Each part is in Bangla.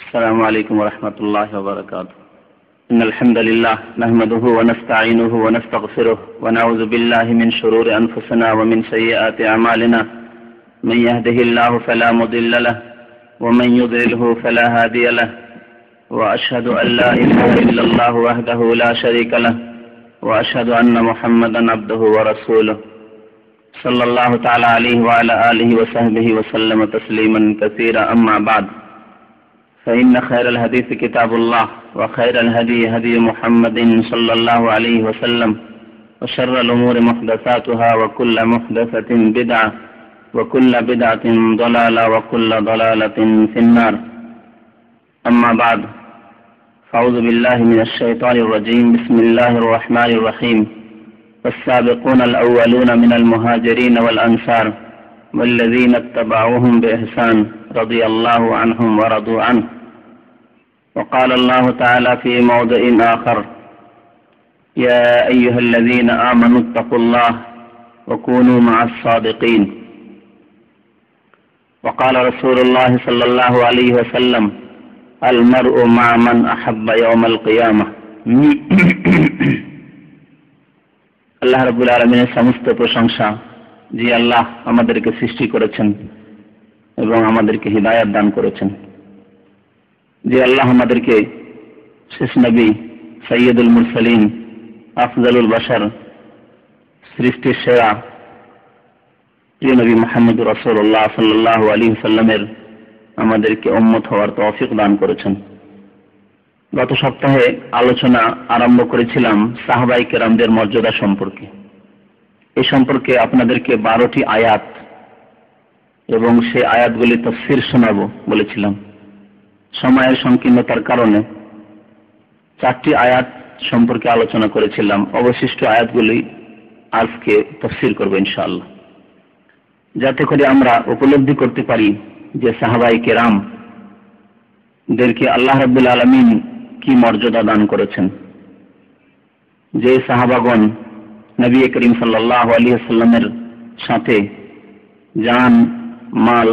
السلام عليكم ورحمة الله وبركاته. إن الحمد لله نحمده ونستعينه ونستغفره ونعوذ بالله من شرور أنفسنا ومن سيئات أعمالنا. من يهده الله فلا مضل له ومن يضلله فلا هادي له، وأشهد أن لا إله إلا الله وحده لا شريك له، وأشهد أن محمدا عبده ورسوله صلى الله تعالى عليه وعلى آله وصحبه وسلم تسليما كثيرا. أما بعد، فإن خير الحديث كتاب الله، وخير الهدي هدي محمد صلى الله عليه وسلم، وشر الأمور محدثاتها، وكل محدثة بدعة، وكل بدعة ضلالة، وكل ضلالة في النار. أما بعد، فأعوذ بالله من الشيطان الرجيم. بسم الله الرحمن الرحيم. والسابقون الأولون من المهاجرين والأنصار والذين اتبعوهم بإحسان رضي الله عنهم ورضوا عنه. وقال الله تعالى في موضع آخر: يا أيها الذين آمنوا اتقوا الله وكونوا مع الصادقين. وقال رسول الله صلى الله عليه وسلم: المرء مع من أحب يوم القيامة. আল্লাহ রাব্বুল আলামিনের সমস্ত প্রশংসা, যে আল্লাহ আমাদেরকে সৃষ্টি করেছেন এবং আমাদেরকে হিদায়াত দান করেছেন, যে আল্লাহ আমাদেরকে শেষ নবী সৈয়দুল মুরসালিন আফজালুল বাশার সৃষ্টির সেরা প্রিয় নবী মুহাম্মদুর রাসূলুল্লাহ সাল্লাল্লাহু আলাইহি ওয়াসাল্লামের আমাদেরকে উম্মত হওয়ার তৌফিক দান করেছেন। গত সপ্তাহে আলোচনা আরম্ভ করেছিলাম সাহাবায়ে কেরামদের মর্যাদা সম্পর্কে। এই সম্পর্কে আপনাদেরকে 12টি আয়াত এবং সেই আয়াতগুলি তাফসীর শোনাবো বলেছিলাম। সময়ের সংকীর্ণতার কারণে 4টি আয়াত সম্পর্কে আলোচনা করেছিলাম। অবশিষ্ট আয়াতগুলি আজকে তাফসীর করব ইনশাআল্লাহ, যাতে করে আমরা উপলব্ধি করতে পারি যে সাহাবায়ে কেরাম দেরকে আল্লাহ রাব্বুল আলামিন কি মর্যাদা দান করেছেন। যে সাহাবাগণ নবী করিম সাল্লাল্লাহু আলাইহি ওয়াসাল্লামের সাথে জান মাল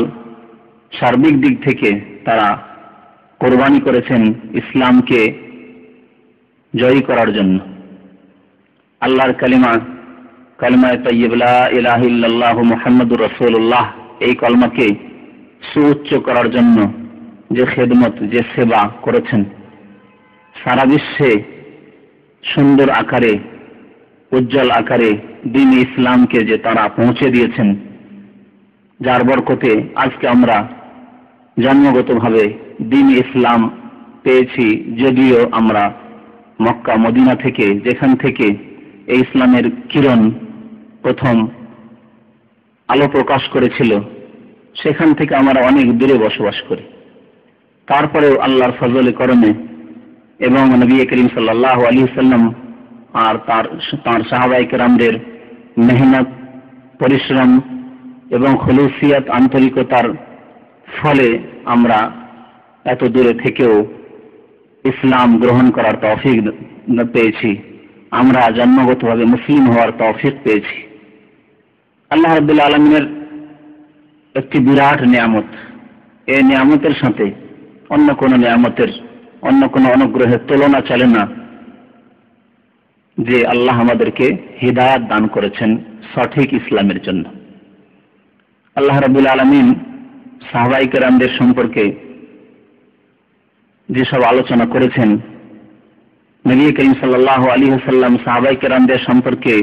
সার্বিক দিক থেকে তারা কোরবানি করেছেন ইসলামকে জয়ী করার জন্য। আল্লাহর কালিমায়ে তাইয়্যিবা লা ইলাহা ইল্লাল্লাহু মুহাম্মাদুর রাসূলুল্লাহ, এই কলমাকে সুউচ্চ করার জন্য যে খেদমত, যে সেবা করেছেন, সারা বিশ্বে সুন্দর আকারে, উজ্জ্বল আকারে দ্বীন ইসলামকে যে তারা পৌঁছে দিয়েছেন, যার বরকতে আজকে আমরা জন্মগতভাবে দ্বীন ইসলাম পেয়েছি। যদিও আমরা মক্কা মদিনা থেকে, যেখান থেকে এই ইসলামের কিরণ প্রথম আলো প্রকাশ করেছিল, সেখান থেকে আমরা অনেক দূরে বসবাস করি। তারপরেও আল্লাহর ফজলে করমে এবং নবী করিম সাল্লাল্লাহু আলাইহি ওয়াসাল্লাম আর তার সাহাবায়ে কেরামদের মেহনত, পরিশ্রম এবং খুলুসিয়াত, আন্তরিকতার ফলে আমরা এত দূরে থেকেও ইসলাম গ্রহণ করার তৌফিক পেয়েছি। আমরা জন্মগতভাবে মুসলিম হওয়ার তৌফিক পেয়েছি। আল্লাহ রাব্বুল আলামিনের একটি বিরাট নিয়ামত। এই নিয়ামতের সাথে অন্য কোনো নিয়ামতের, অন্য কোনো অনুগ্রহের তুলনা চলে না, যে আল্লাহ আমাদেরকে হিদায়াত দান করেছেন সঠিক ইসলামের জন্য। আল্লাহ রাব্বুল আলামিন সাহাবায়ে কেরামদের সম্পর্কে যেসব আলোচনা করেছেন, নবী করিম সাল্লাল্লাহু আলাইহি ওয়াসাল্লাম সাহাবায়ে কেরামদের সম্পর্কে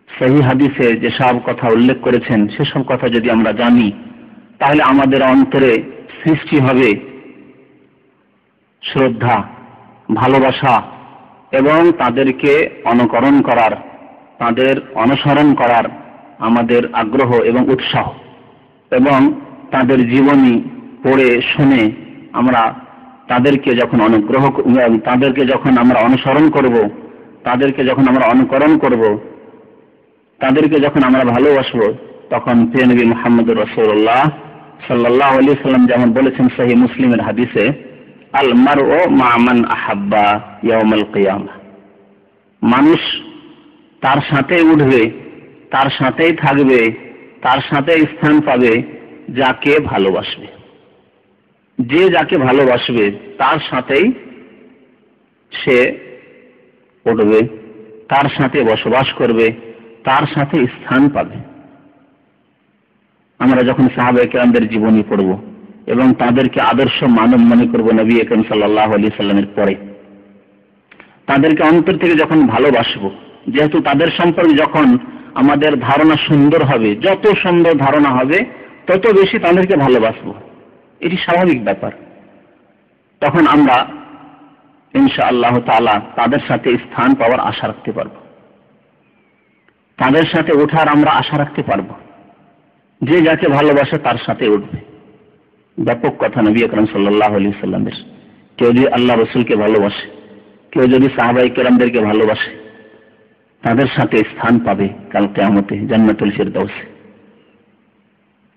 সহিহ হাদিসে যেসব কথা উল্লেখ করেছেন, সেসব কথা যদি আমরা জানি, তাহলে আমাদের অন্তরে সৃষ্টি হবে শ্রদ্ধা, ভালোবাসা এবং তাদেরকে অনুকরণ করার, তাদের অনুসরণ করার আমাদের আগ্রহ এবং উৎসাহ, এবং তাদের জীবনী পড়ে শুনে আমরা তাদেরকে যখন আমরা অনুসরণ করব, তাদেরকে যখন আমরা অনুকরণ করব, তাদেরকে যখন আমরা ভালোবাসবো, তখন প্রিয় নবী মুহাম্মদুর রাসূলুল্লাহ সাল্লাল্লাহু আলাইহি ওয়াসাল্লাম যেমন বলেছেন সহিহ মুসলিমের হাদিসে, আল মারউ মা মান আহাব্বা ইয়াউমাল কিয়ামা, মানুষ তার সাথে উঠবে, তার সাথেই থাকবে, তার সাথে স্থান পাবে যাকে ভালোবাসবে। যে যাকে ভালোবাসবে তার সাথেই সে উঠবে, তার সাথে বসবাস করবে, তার সাথে স্থান পাবে। আমরা যখন সাহাবায়ে কেরামদের জীবনী পড়ব এবং তাদেরকে আদর্শ মানব মনে করব নবী আকরাম সাল্লাল্লাহু আলাইহি সাল্লামের পরে, তাদেরকে অন্তর থেকে যখন ভালোবাসবো, যেহেতু তাদের সম্পর্কে যখন আমাদের ধারণা সুন্দর হবে, যত সুন্দর ধারণা হবে তত বেশি তাদেরকে ভালোবাসবো, এটি স্বাভাবিক ব্যাপার। তখন আমরা ইনশাআল্লাহ তাআলা তাদের সাথে স্থান পাওয়ার আশা রাখতে পারবো, তাদের সাথে ওঠার আমরা আশা রাখতে পারবো। যে যাকে ভালোবাসে তার সাথে উঠবে, ব্যাপক কথা নবী আকরাম সাল্লাল্লাহু আলাইহি সাল্লামের। কেউ যদি আল্লাহ রাসূলকে ভালোবাসে, কেউ যদি সাহাবায়ে কেরামদেরকে ভালোবাসে, তাদের সাথে স্থান পাবে কাল কিয়ামতে জান্নাতুল ফিরদাউসে,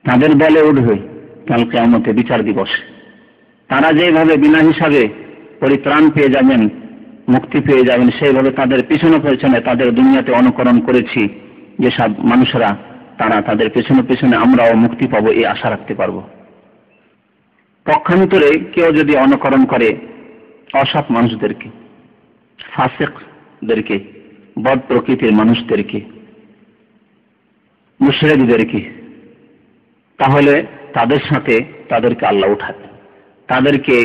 তাদের দলে উঠবে কাল কিয়ামতে বিচার দিবসে। তারা যেভাবে বিনা হিসাবে পরিত্রাণ পেয়ে যাবেন, মুক্তি পেয়ে যাবেন, সেইভাবে তাদের পিছনে পেছনে তাদের দুনিয়াতে অনুকরণ করেছি যেসব মানুষরা, তারা তাদের পেছনে পেছনে আমরাও মুক্তি পাবো এই আশা রাখতে পারবো। পক্ষান্তরে কেউ যদি অনুকরণ করে অসৎ মানুষদেরকে, ফাসিকদেরকে, বদ প্রকৃতির মানুষদেরকে, মুশরিকদেরকে, তাহলে তাদের সাথে তাদেরকে আল্লাহ উঠাবে, তাদেরকে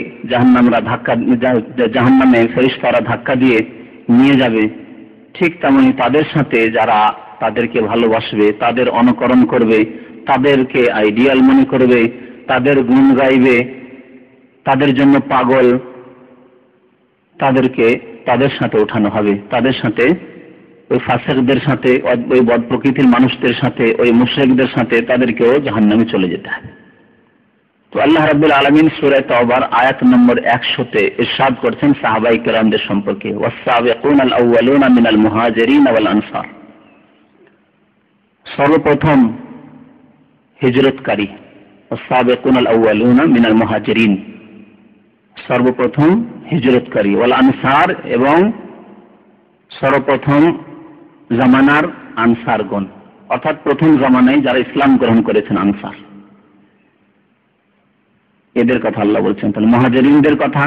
জাহান্নামে ফেরেশতারা ধাক্কা দিয়ে নিয়ে যাবে। ঠিক তেমনি তাদের সাথে যারা তাদেরকে ভালোবাসবে, তাদের অনুকরণ করবে, তাদেরকে আইডিয়াল মনে করবে, তাদের গুণ গাইবে, তাদের জন্য পাগল, তাদেরকে তাদের সাথে ওঠানো হবে। তাদের সাথে ওই ফাসিকদের সাথে, ওই বদ প্রকৃতির মানুষদের সাথে, ওই মুশরিকদের সাথে তাদেরকেও জাহান্নামে চলে যেতে হবে। তো আল্লাহ রাব্বুল আলামিন সূরা তাওবার আয়াত নম্বর 100-তে ইরশাদ করেছেন সাহাবায়ে কেরামদের সম্পর্কে, ওয়াস-সাবিকুনাল আউয়ালুনা মিনাল মুহাজিরিন ওয়াল আনসার। সর্বপ্রথম হিজরতকারী, ওয়াস-সাবিকুনাল আউয়ালুনা মিনাল মুহাজিরিন, সর্বপ্রথম হিজরতকারী, ওয়াল আনসার, এবং সর্বপ্রথম জামানার আনসারগণ, অর্থাৎ প্রথম জামানায় যারা ইসলাম গ্রহণ করেছেন আনসার, এদের কথা আল্লাহ বলছেন। তাহলে মুহাজিরিনদের কথা,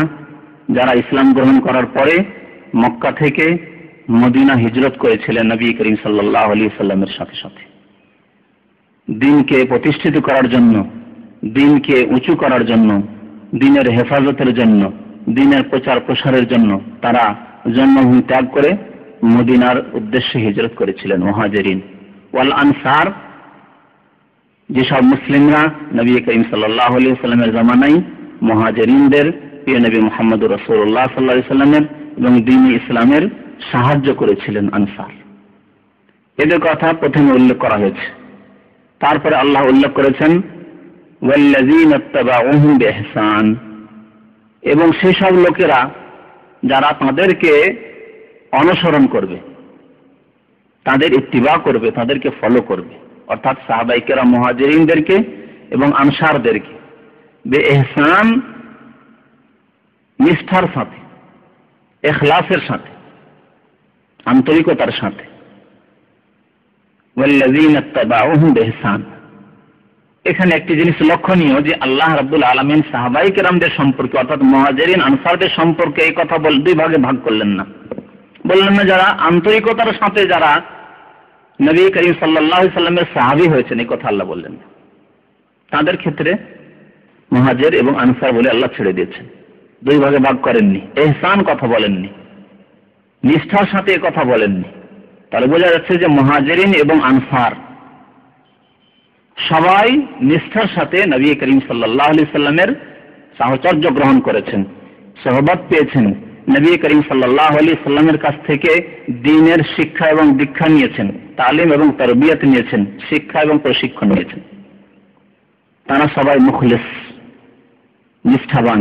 যারা ইসলাম গ্রহণ করার পরে মক্কা থেকে মদিনা হিজরত করেছিলেন নবী করিম সাল্লাল্লাহু আলাইহি সাল্লামের সাথে সাথে, দ্বীনকে প্রতিষ্ঠিত করার জন্য, দ্বীনকে উঁচু করার জন্য, দ্বীনের হেফাজতের জন্য, দ্বীনের প্রচার প্রসারের জন্য তারা জন্মভূমি ত্যাগ করে মদিনার উদ্দেশ্যে হিজরত করেছিলেন মুহাজিরিন। ওয়াল আনসার, যেসব মুসলিমরা নবী করিম সাল্লাল্লাহু আলাইহি সাল্লামের জামানায় মুহাজিরিনদের, প্রিয় নবী মুহাম্মদুর রাসূলুল্লাহ সাল্লাল্লাহু আলাইহি সাল্লামের এবং দ্বীন ইসলামের সাহায্য করেছিলেন আনসার, এদের কথা প্রথমে উল্লেখ করা হয়েছে। তারপরে আল্লাহ উল্লেখ করেছেন ওয়াল্লাযীনা ইত্তাবাউহুম বিইহসান, এবং সেসব লোকেরা যারা তাদেরকে অনুসরণ করবে, তাদের ইত্তিবা করবে, তাদেরকে ফলো করবে, অর্থাৎ সাহাবায়ে কেরাম মুহাজিরিনদেরকে এবং আনসারদেরকে বিইহসান, নিষ্ঠার সাথে, ইখলাসের সাথে, আন্তরিকতার সাথে। ওয়াল্লাযীনা ইত্তাবাউহুম বিইহসান, এখানে একটি জিনিস লক্ষণীয় যে আল্লাহ রাব্বুল আলামিন সাহাবায়ে কেরামদের সম্পর্কে, অর্থাৎ মুহাজিরিন আনসারদের সম্পর্কে এই কথা দুই ভাগে ভাগ করলেন না। বললেন না যারা আন্তরিকতার সাথে যারা নবী করিম সাল্লাল্লাহু আলাইহি সাল্লামের সাহাবী হয়েছেন, এই কথা আল্লাহ বললেন না। তাদের ক্ষেত্রে মুহাজির এবং আনসার বলে আল্লাহ ছেড়ে দিয়েছেন, দুই ভাগে ভাগ করেননি। ইহসান কথা বলেননি, নিষ্ঠার সাথে এই কথা বলেননি। তাহলে বোঝা যাচ্ছে যে মুহাজিরিন এবং আনসার সবাই নিষ্ঠার সাথে নবী করিম সাল্লাল্লাহু আলাইহি সাল্লামের সাহচর্য গ্রহণ করেছেন, সহবত পেয়েছেন, নবী করিম সাল্লাল্লাহু আলাইহি সাল্লামের কাছ থেকে দ্বীনের শিক্ষা এবং দীক্ষা নিয়েছেন, তালিম এবং তারবিয়ত নিয়েছেন, শিক্ষা এবং প্রশিক্ষণ নিয়েছেন। তারা সবাই মুখলিস, নিষ্ঠাবান।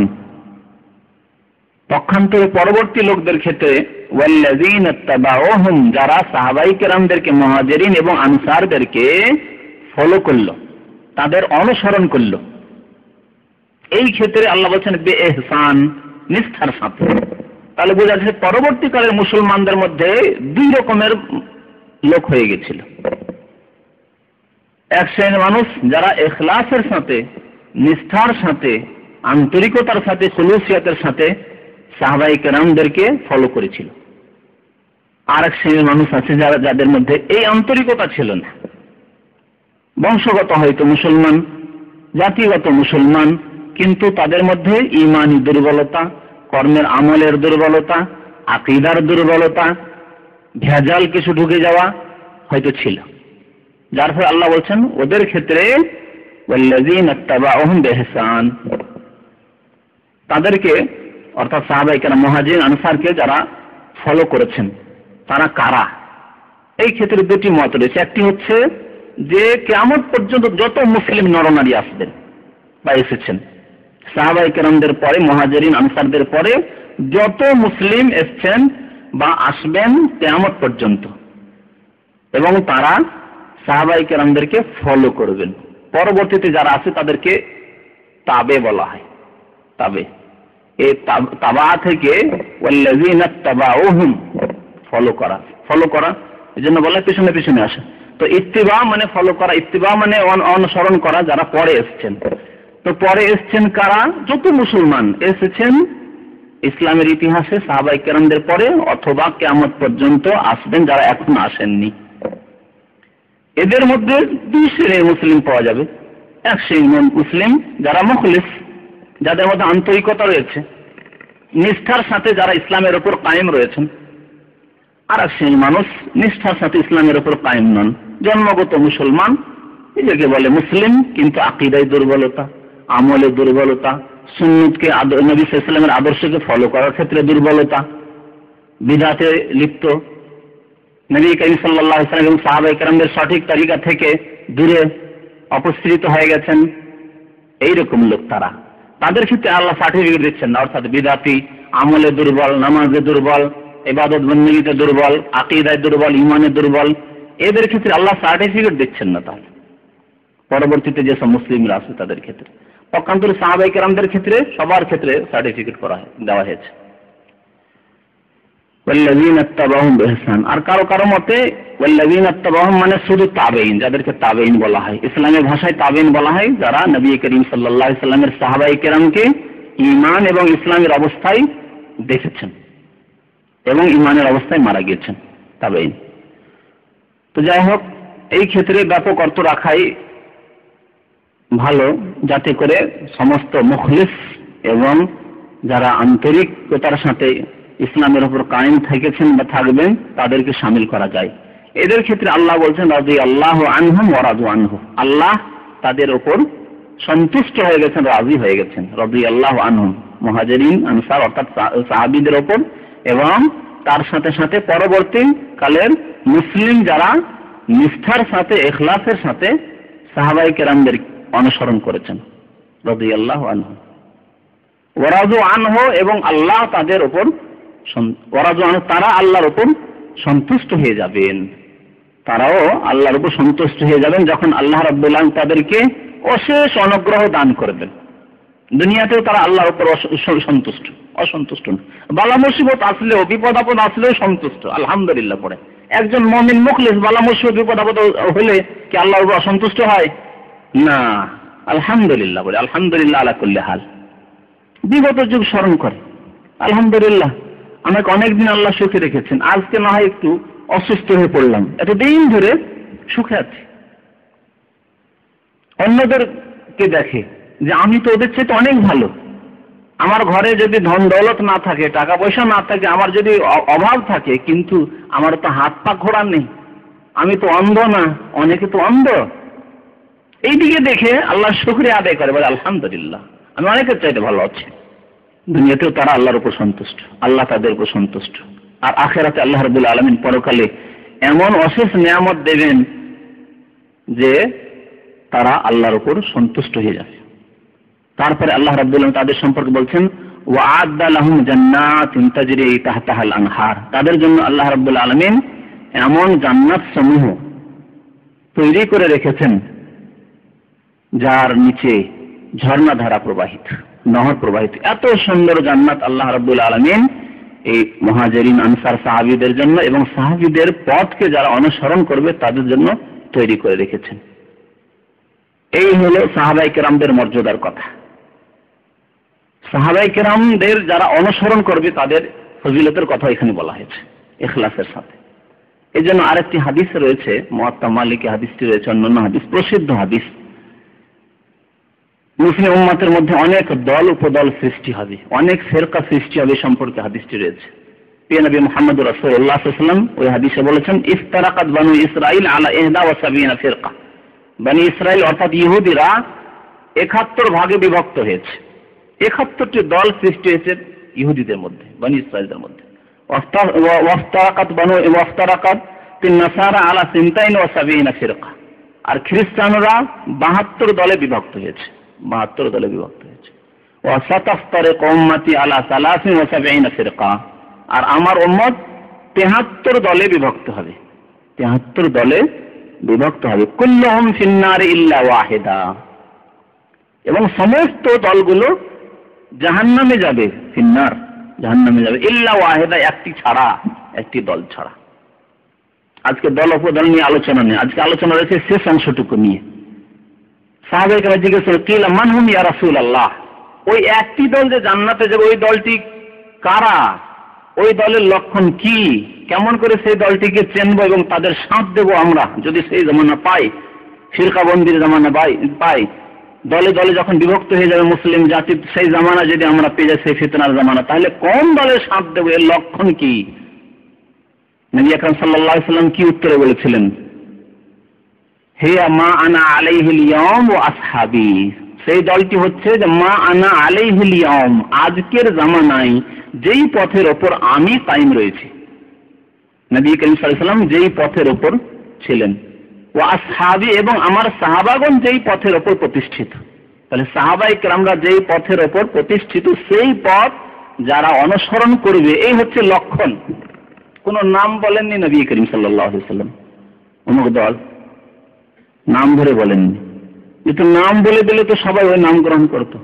পক্ষান্তরে পরবর্তী লোকদের ক্ষেত্রে ওয়াল্লাযীনা ইত্তাবাউহুম, যারা সাহাবায়ে কেরামদেরকে, মুহাজিরিন এবং আনসারদেরকে ফলো করলো, তাদের অনুসরণ করলো, এই ক্ষেত্রে আল্লাহ বলছেন বিইহসান, নিষ্ঠার সাথে। তাহলে বোঝা যাচ্ছে পরবর্তীকালের মুসলমানদের মধ্যে দুই রকমের লোক হয়ে গেছিল। এক শ্রেণীর মানুষ যারা ইখলাসের সাথে, নিষ্ঠার সাথে, আন্তরিকতার সাথে, খুলুসিয়াতের সাথে সাহাবায়ে কেরামদেরকে ফলো করেছিল। আর এক শ্রেণীর মানুষ আছে যাদের মধ্যে এই আন্তরিকতা ছিল না, বংশগত হয়তো মুসলমান, জাতিগত মুসলমান, কিন্তু তাদের মধ্যে ঈমানি দুর্বলতা, কর্মের আমলের দুর্বলতা, আকীদার দুর্বলতা, ভেজাল কিছু ঢুকে যাওয়া হয়তো ছিল। যার ফলে আল্লাহ বলছেন ওদের ক্ষেত্রে ওয়াল্লাযীনা ইত্তাবাউহুম বিইহসান, তাদেরকে অর্থাৎ সাহাবায়ে কেরাম, মুহাজিরিন, আনসারকে যারা ফলো করেছেন তারা কারা? এই ক্ষেত্রে দুটি মত রয়েছে। একটি হচ্ছে যে কিয়ামত পর্যন্ত যত মুসলিম নরনারী আসবেন বা এসেছেন, সাহাবায়ে কেরামদের পরে, মুহাজিরিন আনসারদের পরে যত মুসলিম এসেছেন বা আসবেন কিয়ামত পর্যন্ত, এবং তারা সাহাবায়ে কেরামদেরকে ফলো করবেন। পরবর্তীতে যারা আছে তাদেরকে তাবে বলা হয়। তাবে, এই তাবা থেকে ওয়াল্লাযীনা ইত্তাবাউহুম, ফলো করা, ফলো করা, এজন্য বলা পিছনে পিছনে আসে। তো ইত্তিবা মানে ফলো করা, ইত্তিবা মানে অনুসরণ করা যারা পরে এসেছেন। তো পরে এসেছেন কারা? যত মুসলমান এসেছেন ইসলামের ইতিহাসে সাহাবায়ে কেরামদের পরে অথবা কিয়ামত পর্যন্ত আসবেন যারা এখন আসেননি। এদের মধ্যে দুই শ্রেণীর মুসলিম পাওয়া যাবে। এক শ্রেণীর মুসলিম যারা মুখলিস, যাদের মধ্যে আন্তরিকতা রয়েছে, নিষ্ঠার সাথে যারা ইসলামের উপর কায়েম রয়েছেন। আর এক শ্রেণীর মানুষ নিষ্ঠার সাথে ইসলামের উপর কায়েম নন, জন্মগত মুসলমান, নিজেকে বলে মুসলিম, কিন্তু আকীদায় দুর্বলতা, আমলে দুর্বলতা, সুন্নতকে, নবী সাল্লাল্লাহু আলাইহি ওয়াসাল্লামের আদর্শকে ফলো করার ক্ষেত্রে দুর্বলতা, বিদআতে লিপ্ত, নবী করিম সাল্লাল্লাহু আলাইহি ওয়াসাল্লাম এবং সাহাবায়ে কেরামদের সঠিক তরিকা থেকে দূরে অপসৃত হয়ে গেছেন। এইরকম লোক তারা, তাদের ক্ষেত্রে আল্লাহ সার্টিফিকেট দিচ্ছেন না, অর্থাৎ বিদআতি, আমলে দুর্বল, নামাজে দুর্বল, ইবাদত বন্দেগীতে দুর্বল, আকীদায় দুর্বল, ঈমানে দুর্বল, এদের ক্ষেত্রে আল্লাহ সার্টিফিকেট দিচ্ছেন না। তাহলে পরবর্তীতে যেসব মুসলিমরা আছে তাদের ক্ষেত্রে, পক্ষান্তরে সাহাবায়ে কেরামদের ক্ষেত্রে সবার ক্ষেত্রে সার্টিফিকেট দেওয়া হয়েছে। ওয়াল্লাযীনা ইত্তাবাউহুম বিইহসান। আর কারো কারো মতে ওয়াল্লাযীনা ইত্তাবাউহুম মানে শুধু তাবেঈন, যাদেরকে তাবেঈন বলা হয়। ইসলামের ভাষায় তাবেঈন বলা হয় যারা নবী করিম সাল্লাল্লাহু আলাইহি ওয়াসাল্লামের সাহাবায়ে কেরামকে ঈমান এবং ইসলামের অবস্থায় দেখেছেন এবং ঈমানের অবস্থায় মারা গিয়েছেন, তাবেঈন। তো যাই হোক, এই ক্ষেত্রে ব্যাপক অর্থ রাখাই ভালো, যাতে করে সমস্ত মুখলিস এবং যারা আন্তরিকতার সাথে ইসলামের উপর কায়েম থেকেছেন বা থাকবেন তাদেরকে শামিল করা যায়। এদের ক্ষেত্রে আল্লাহ বলছেন রাদিয়াল্লাহু আনহুম ওয়া রাদু আনহু, আল্লাহ তাদের উপর সন্তুষ্ট হয়ে গেছেন, রাজি হয়ে গেছেন। রাদিয়াল্লাহু আনহুম, মুহাজিরিন আনসার অর্থাৎ সাহাবীদের উপর, এবং তার সাথে সাথে পরবর্তী কালের মুসলিম যারা নিষ্ঠার সাথে, ইখলাসের সাথে সাহাবায়ে কেরামদের অনুসরণ করেছেন। রাদিয়াল্লাহু আনহু ওয়া রাদু আনহু, এবং আল্লাহ তাদের উপর, তারা আল্লাহর উপর সন্তুষ্ট হয়ে যাবেন। তারাও আল্লাহর উপর সন্তুষ্ট হয়ে যাবেন যখন আল্লাহ রাব্বুল আলামিন তাদেরকে অশেষ অনুগ্রহ দান করবেন। দুনিয়াতেও তারা আল্লাহর উপর অসন্তুষ্ট না। বালা মুসিবত আসলেও, বিপদ আপদ আসলেও সন্তুষ্ট, আলহামদুলিল্লাহ পড়ে। একজন মুমিন মুখলিস বালা মুসিবত, বিপদ আপদ হলে কি আল্লাহর উপর অসন্তুষ্ট হয়? না, আলহামদুলিল্লাহ বলে, আলহামদুলিল্লাহ আলা কুল্লি হাল। বিগত যুগ স্মরণ করে, আলহামদুলিল্লাহ আমাকে অনেকদিন আল্লাহ সুখে রেখেছেন, আজকে না হয় একটু অসুস্থ হয়ে পড়লাম, এতদিন ধরে সুখে আছি। অন্যদেরকে দেখে যে আমি তো ওদের চেয়ে অনেক ভালো, আমার ঘরে যদি ধন দৌলত না থাকে, টাকা পয়সা না থাকে, আমার যদি অভাব থাকে, কিন্তু আমার তো হাত পা ঘোরার নেই, আমি তো অন্ধ না, অনেকে তো অন্ধ। এইদিকে দেখে আল্লাহ শুকরিয়া আদায় করে, বলে আলহামদুলিল্লাহ আমি অনেকের চাইতে ভালো আছি। দুনিয়াতেও তারা আল্লাহর উপর সন্তুষ্ট, আল্লাহ তাদের উপর সন্তুষ্ট। আর আখিরাতে আল্লাহ রাব্বুল আলামিন পরকালে এমন অশেষ নিয়ামত দেবেন যে তারা আল্লাহর উপর সন্তুষ্ট হয়ে যাবে। তারপরে আল্লাহ রাব্বুল আলামিন তাদের সম্পর্কে বলছেন ওয়া'আদ্দা লাহুম জান্নাতিন তাজরি তাহতাহাল আনহার, তাদের জন্য আল্লাহ রাব্বুল আলামিন এমন জান্নাত সমূহ তৈরি করে রেখেছেন যার নিচে ঝর্ণা ধারা প্রবাহিত, নহর প্রবাহিত। এত সুন্দর জান্নাত আল্লাহ রাব্বুল আলামিন এই মুহাজিরিন আনসার সাহাবীদের জন্য এবং সাহাবীদের পথকে যারা অনুসরণ করবে তাদের জন্য তৈরি করে রেখেছেন। এই হলো সাহাবায়ে কেরামদের মর্যাদার কথা। সাহাবায়ে কেরামদের যারা অনুসরণ করবে তাদের ফজিলতের কথা এখানে বলা হয়েছে ইখলাসের সাথে। এই জন্য আরেকটি হাদিস রয়েছে, মুয়াত্তা মালিকি হাদিসটি রয়েছে, অন্যান্য হাদিস, প্রসিদ্ধ হাদিস, মুসলিম উম্মতের মধ্যে অনেক দল উপদল সৃষ্টি হবে, অনেক ফেরকা সৃষ্টি হবে সম্পর্কে হাদিসটি রয়েছে। প্রিয় নবী মুহাম্মদ রাসূলুল্লাহ সাল্লাল্লাহু আলাইহি ওয়াসাল্লাম ওই হাদিসে বলেছেন, ইফতারাকাত বানু ইসরাঈল আলা 71 ফিরকা। বনি ইসরাইল অর্থাৎ ইহুদিরা 71 ভাগে বিভক্ত হয়েছে। 71টি দল সৃষ্টি হয়েছে ইহুদিদের মধ্যে, বনি ইসরাইলদের মধ্যে। ওয়াফতারাকাত নাসারা আলা 72 ফিরকা। আর খ্রিস্টানরা 72 দলে বিভক্ত হয়েছে, 72 দলে বিভক্ত হয়েছে। ওয়াসাতাফতারিকু উম্মতি আলা 73 ফিরকা। আর আমার উম্মত 73 দলে বিভক্ত হবে, 73 দলে বিভক্ত হবে। কুল্লুহুম ফিন্নার ইল্লা ওয়াহিদা। এবং সমস্ত দলগুলো জাহান্নামে যাবে, ফিন্নার, জাহান্নামে যাবে, ইল্লা ওয়াহিদা, একটি ছাড়া, একটি দল ছাড়া। আজকে দল উপদল নিয়ে আলোচনা নেই, আজকে আলোচনা রয়েছে শেষ অংশটুকু নিয়ে। সাহাবায়ে কেরাম জিজ্ঞেস করলেন, কিলা মান হুম ইয়া রাসূলুল্লাহ, ওই একটি দল যে জান্নাতে যাবে ওই দলটি কারা, ওই দলের লক্ষণ কি, কেমন করে সেই দলটিকে চিনবো এবং তাদের সাথ দেবো আমরা যদি সেই জামানা পাই, ফিরকাবন্দির জামানা পাই, দলে দলে যখন বিভক্ত হয়ে যাবে মুসলিম জাতি, সেই জামানা যদি আমরা পেয়ে যাই, সেই ফিতনার জামানা, তাহলে কোন দলের সাথ দেবো, এর লক্ষণ কি? নবী আকরাম সাল্লাল্লাহু আলাইহি ওয়াসাল্লাম কি উত্তরে বলেছিলেন? হিয়া মা আনা আলাইহিল ইয়াউম ওয়া আসহাবি। সেই দলটি হচ্ছে যে মা আনা আলাইহিল ইয়াউম, আজকের জামানায় যেই পথের ওপর আমি কায়েম রয়েছি, নবী করিম সাল্লাল্লাহু আলাইহি ওয়াসাল্লাম যেই পথের ওপর ছিলেন, ওয়া আসহাবি, এবং আমার সাহাবাগণ যেই পথের ওপর প্রতিষ্ঠিত। তাহলে সাহাবায়ে কেরামরা যেই পথের ওপর প্রতিষ্ঠিত, সেই পথ যারা অনুসরণ করবে, এই হচ্ছে লক্ষণ। কোন নাম বলেননি নবী করিম সাল্লাল্লাহু আলাইহি ওয়াসাল্লাম, অমুক দল, নাম ধরে বলেননি। কিন্তু নাম বলে দিলে তো সবাই ওই নাম গ্রহণ করতো,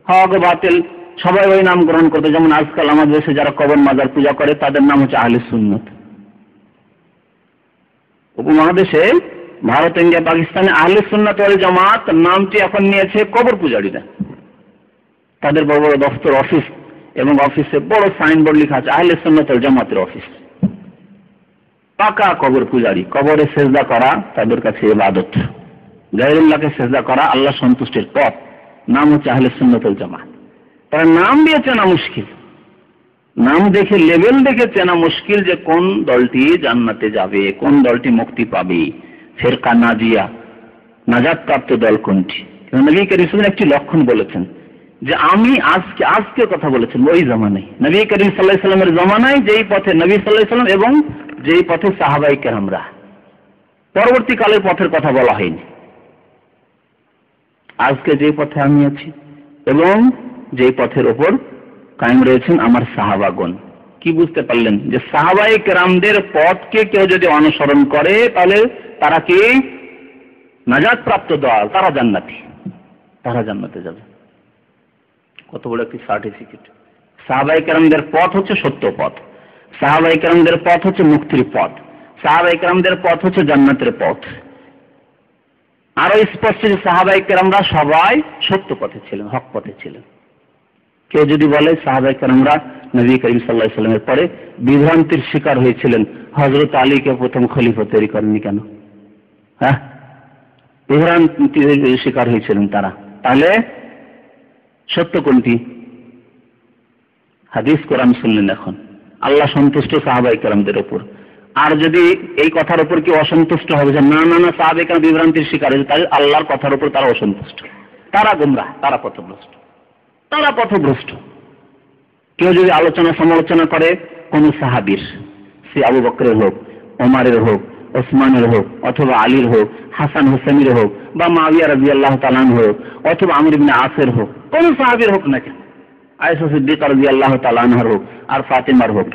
হক বাতিল সবাই ওই নাম গ্রহণ করতো। যেমন আজকাল আমাদের দেশে যারা কবর মাজার পূজা করে, তাদের নাম হচ্ছে আহলে সুন্নাত। উপমহাদেশে ভারত, ইন্ডিয়া, পাকিস্তানে আহলে সুন্নাত ওয়াল জামাত নামটি এখন নিয়েছে কবর পূজারীরা। তাদের বড় বড় দফতর, অফিস, এবং অফিসে বড় সাইনবোর্ড লেখা আছে আহলে সুন্নাত ওয়াল জামাতের অফিস। পাকা কবর পূজারী, কবরে সেজদা করা তাদের কাছে ইবাদত, গায়রুল্লাহকে সেজদা করা আল্লাহ সন্তুষ্টির পথ। নাম হচ্ছে আহলে সুন্নাত ওয়াল জামাত। তারা নাম দিয়ে চেনা মুশকিল, নাম দেখে, লেভেল দেখে চেনা মুশকিল যে কোন দলটি জান্নাতে যাবে, কোন দলটি মুক্তি পাবে, ফিরকা নাজিয়া, নাজাত প্রাপ্ত দল কোনটি। নবী করিম সাল্লাল্লাহু একটি লক্ষণ বলেছেন যে আমি আজকে কথা বলেছেন ওই জামানায়, নবী করিম সাল্লাল্লাহু আলাইহি ওয়াসাল্লামের জামানায় যেই পথে নবী সাল্লাল্লাহু আলাইহি ওয়াসাল্লাম এবং যেই পথে সাহাবায়ে কেরামরা, পরবর্তীকালের পথের কথা বলা হয়নি। আজকে যে পথে আমি আছি এবং যেই পথের ওপর কায়েম রয়েছেন আমার সাহাবাগণ। কি বুঝতে পারলেন? যে সাহাবায়ে কেরামদের পথকে কেউ যদি অনুসরণ করে, তাহলে তারা কি নাজাত প্রাপ্ত দল, তারা জান্নাতি, তারা জান্নাতে যাবে। কত বড় একটি সার্টিফিকেট! সাহাবায়ে কেরামদের পথ হচ্ছে সত্য পথ, সাহাবায়ে কেরামদের পথ হচ্ছে মুক্তির পথ, সাহাবায়ে কেরামদের পথ হচ্ছে জান্নাতের পথ। আরো স্পষ্ট যে সাহাবায়ে কেরামরা সবাই সত্য পথে ছিলেন, হক পথে ছিলেন। কেউ যদি বলে সাহাবায়ে কেরামরা নবী করিম সাল্লাল্লাহু আলাইহি ওয়াসাল্লামের পরে বিভ্রান্তির শিকার হয়েছিলেন, হযরত আলীকে প্রথম খলিফা তৈরি করেননি কেন? হ্যাঁ, বিভ্রান্তির শিকার হয়েছিলেন তারা। তাহলে সত্য কোনটি? হাদিস কোরআন শুনলেন এখন। আল্লাহ সন্তুষ্ট সাহাবায়ে কেরামদের উপর। আর যদি এই কথার উপর কি অসন্তুষ্ট হবে যে না না না সাহাবায়ে কেরাম বিভ্রান্তির শিকার হয়েছে, তাহলে আল্লাহর কথার উপর তারা অসন্তুষ্ট, তারা গোমরাহ, তারা পথভ্রষ্ট, তারা পথভ্রষ্ট। কেউ যদি আলোচনা সমালোচনা করে কোন সাহাবীর, সে আবু বকরের হোক, ওমরের হোক, ওসমানের হোক, অথবা আলীর হোক, হাসান হুসাইনের হোক, বা মুআবিয়া রাদিয়াল্লাহু তাআলা আনহু হোক, অথবা আমর ইবনে আসের হোক, কোন সাহাবীর হোক না কেন, আয়েশা সিদ্দিকা রাদিয়াল্লাহু তাআলা আনহার হোক, আর ফাতেমার হোক,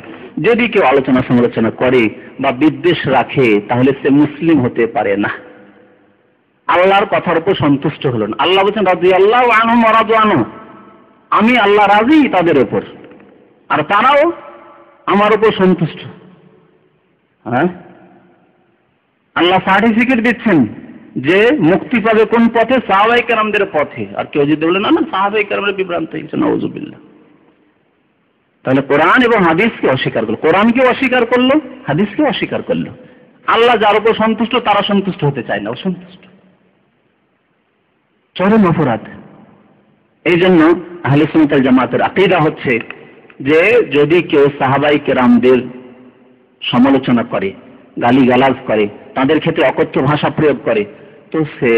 যদি কেউ আলোচনা সমালোচনা করে বা বিদ্বেষ রাখে, তাহলে সে মুসলিম হতে পারে না, আল্লাহর কথার উপর সন্তুষ্ট হলো না। আল্লাহ বলেছেন রাদিয়াল্লাহু আনহুম ওয়া রাদু আনহু, আমি আল্লাহ রাজি তাদের উপর, আর তারাও আমার উপর সন্তুষ্ট। হ্যাঁ, আল্লাহ সার্টিফিকেট দিচ্ছেন যে মুক্তি পাবে কোন পথে? সাহাবায়ে কেরামদের পথে। আর কেউ যদি বলে না না সাহাবায়ে কেরামরা বিভ্রান্ত হয়েছে, নাউযুবিল্লাহ, তাহলে কোরআন এবং হাদিসকে অস্বীকার করলো, কোরআনকে অস্বীকার করলো, হাদিসকে অস্বীকার করলো। আল্লাহ যার উপর সন্তুষ্ট তারা সন্তুষ্ট হতে চায় না, অসন্তুষ্ট, চরম অপরাধ। এই জন্য আহলে সুন্নাত ওয়াল জামাতের আকীদা হচ্ছে যে যদি কেউ সাহাবায়ে কেরামদের সমালোচনা করে, গালিগালাজ করে, তাদের ক্ষেত্রে অকথ্য ভাষা প্রয়োগ করে, তো সে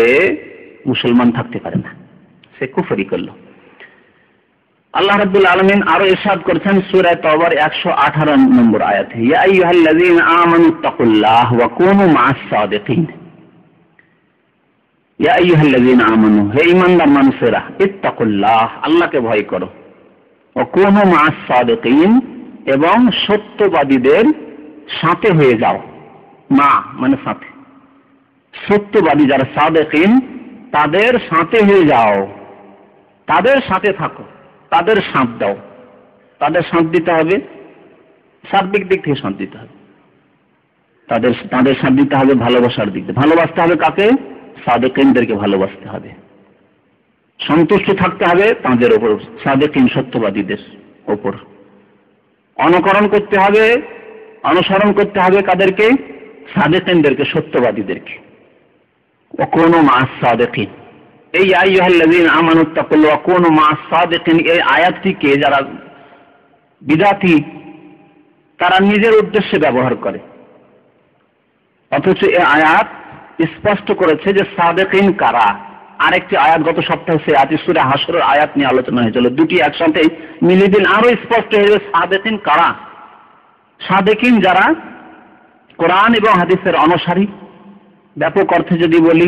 মুসলমান থাকতে পারে না, সে কুফরি করলো। আল্লাহ রাব্বুল আলামিন আরো ইরশাদ করেছেন সূরা তাওবার 118 নম্বর আয়াতে, ইয়া আইয়ুহাল্লাযীনা আমানুত্তাকুল্লাহ ওয়া কুনু মা'আস সাদিকিন। ইয়া আইয়ুহাল্লাযীনা আমানু, হে ঈমানদার মানুষেরা, ইত্তাকুল্লাহ, আল্লাহকে ভয় করো, ওয়া কুনু মা'আস সাদিকিন, এবং সত্যবাদীদের সাথে হয়ে যাও। মা মানে সাথে, সত্যবাদী যারা সাদিকিন তাদের সাথে হয়ে যাও, তাদের সাথে থাকো, তাদের সাথ দাও। তাদের সাথ দিতে হবে, সার্বিক দিক থেকে সাথ দিতে হবে, তাদের সাথ দিতে হবে ভালোবাসার দিক থেকে। ভালোবাসতে হবে কাকে? সাদিকিনদেরকে ভালোবাসতে হবে। সন্তুষ্ট থাকতে হবে তাদের ওপর, সাদিকিন সত্যবাদীদের ওপর। অনুকরণ করতে হবে, অনুসরণ করতে হবে কাদেরকে? সাদিকিনদেরকে, সত্যবাদীদেরকে। ওয়া কুনু মা'আস সাদিকিন, এই আইয়ুহাল্লাযীনা আমানুত্তাকুল্লাহ ওয়া কুনু মা'আস সাদিকিন, এই আয়াতটিকে যারা বিদআতি তারা নিজের উদ্দেশ্যে ব্যবহার করে, অথচ এই আয়াত স্পষ্ট করেছে যে সাদিকিন কারা। আরেকটি আয়াত গত সপ্তাহে সে আয়াত সূরা হাশরের আয়াত নিয়ে আলোচনা হয়েছিল, দুটি একসাথে মিলিয়ে দিন আরো স্পষ্ট হয়ে যাবে সাদিকিন কারা। সাদিকিন যারা কোরআন এবং হাদিসের অনুসারী, ব্যাপক অর্থে যদি বলি,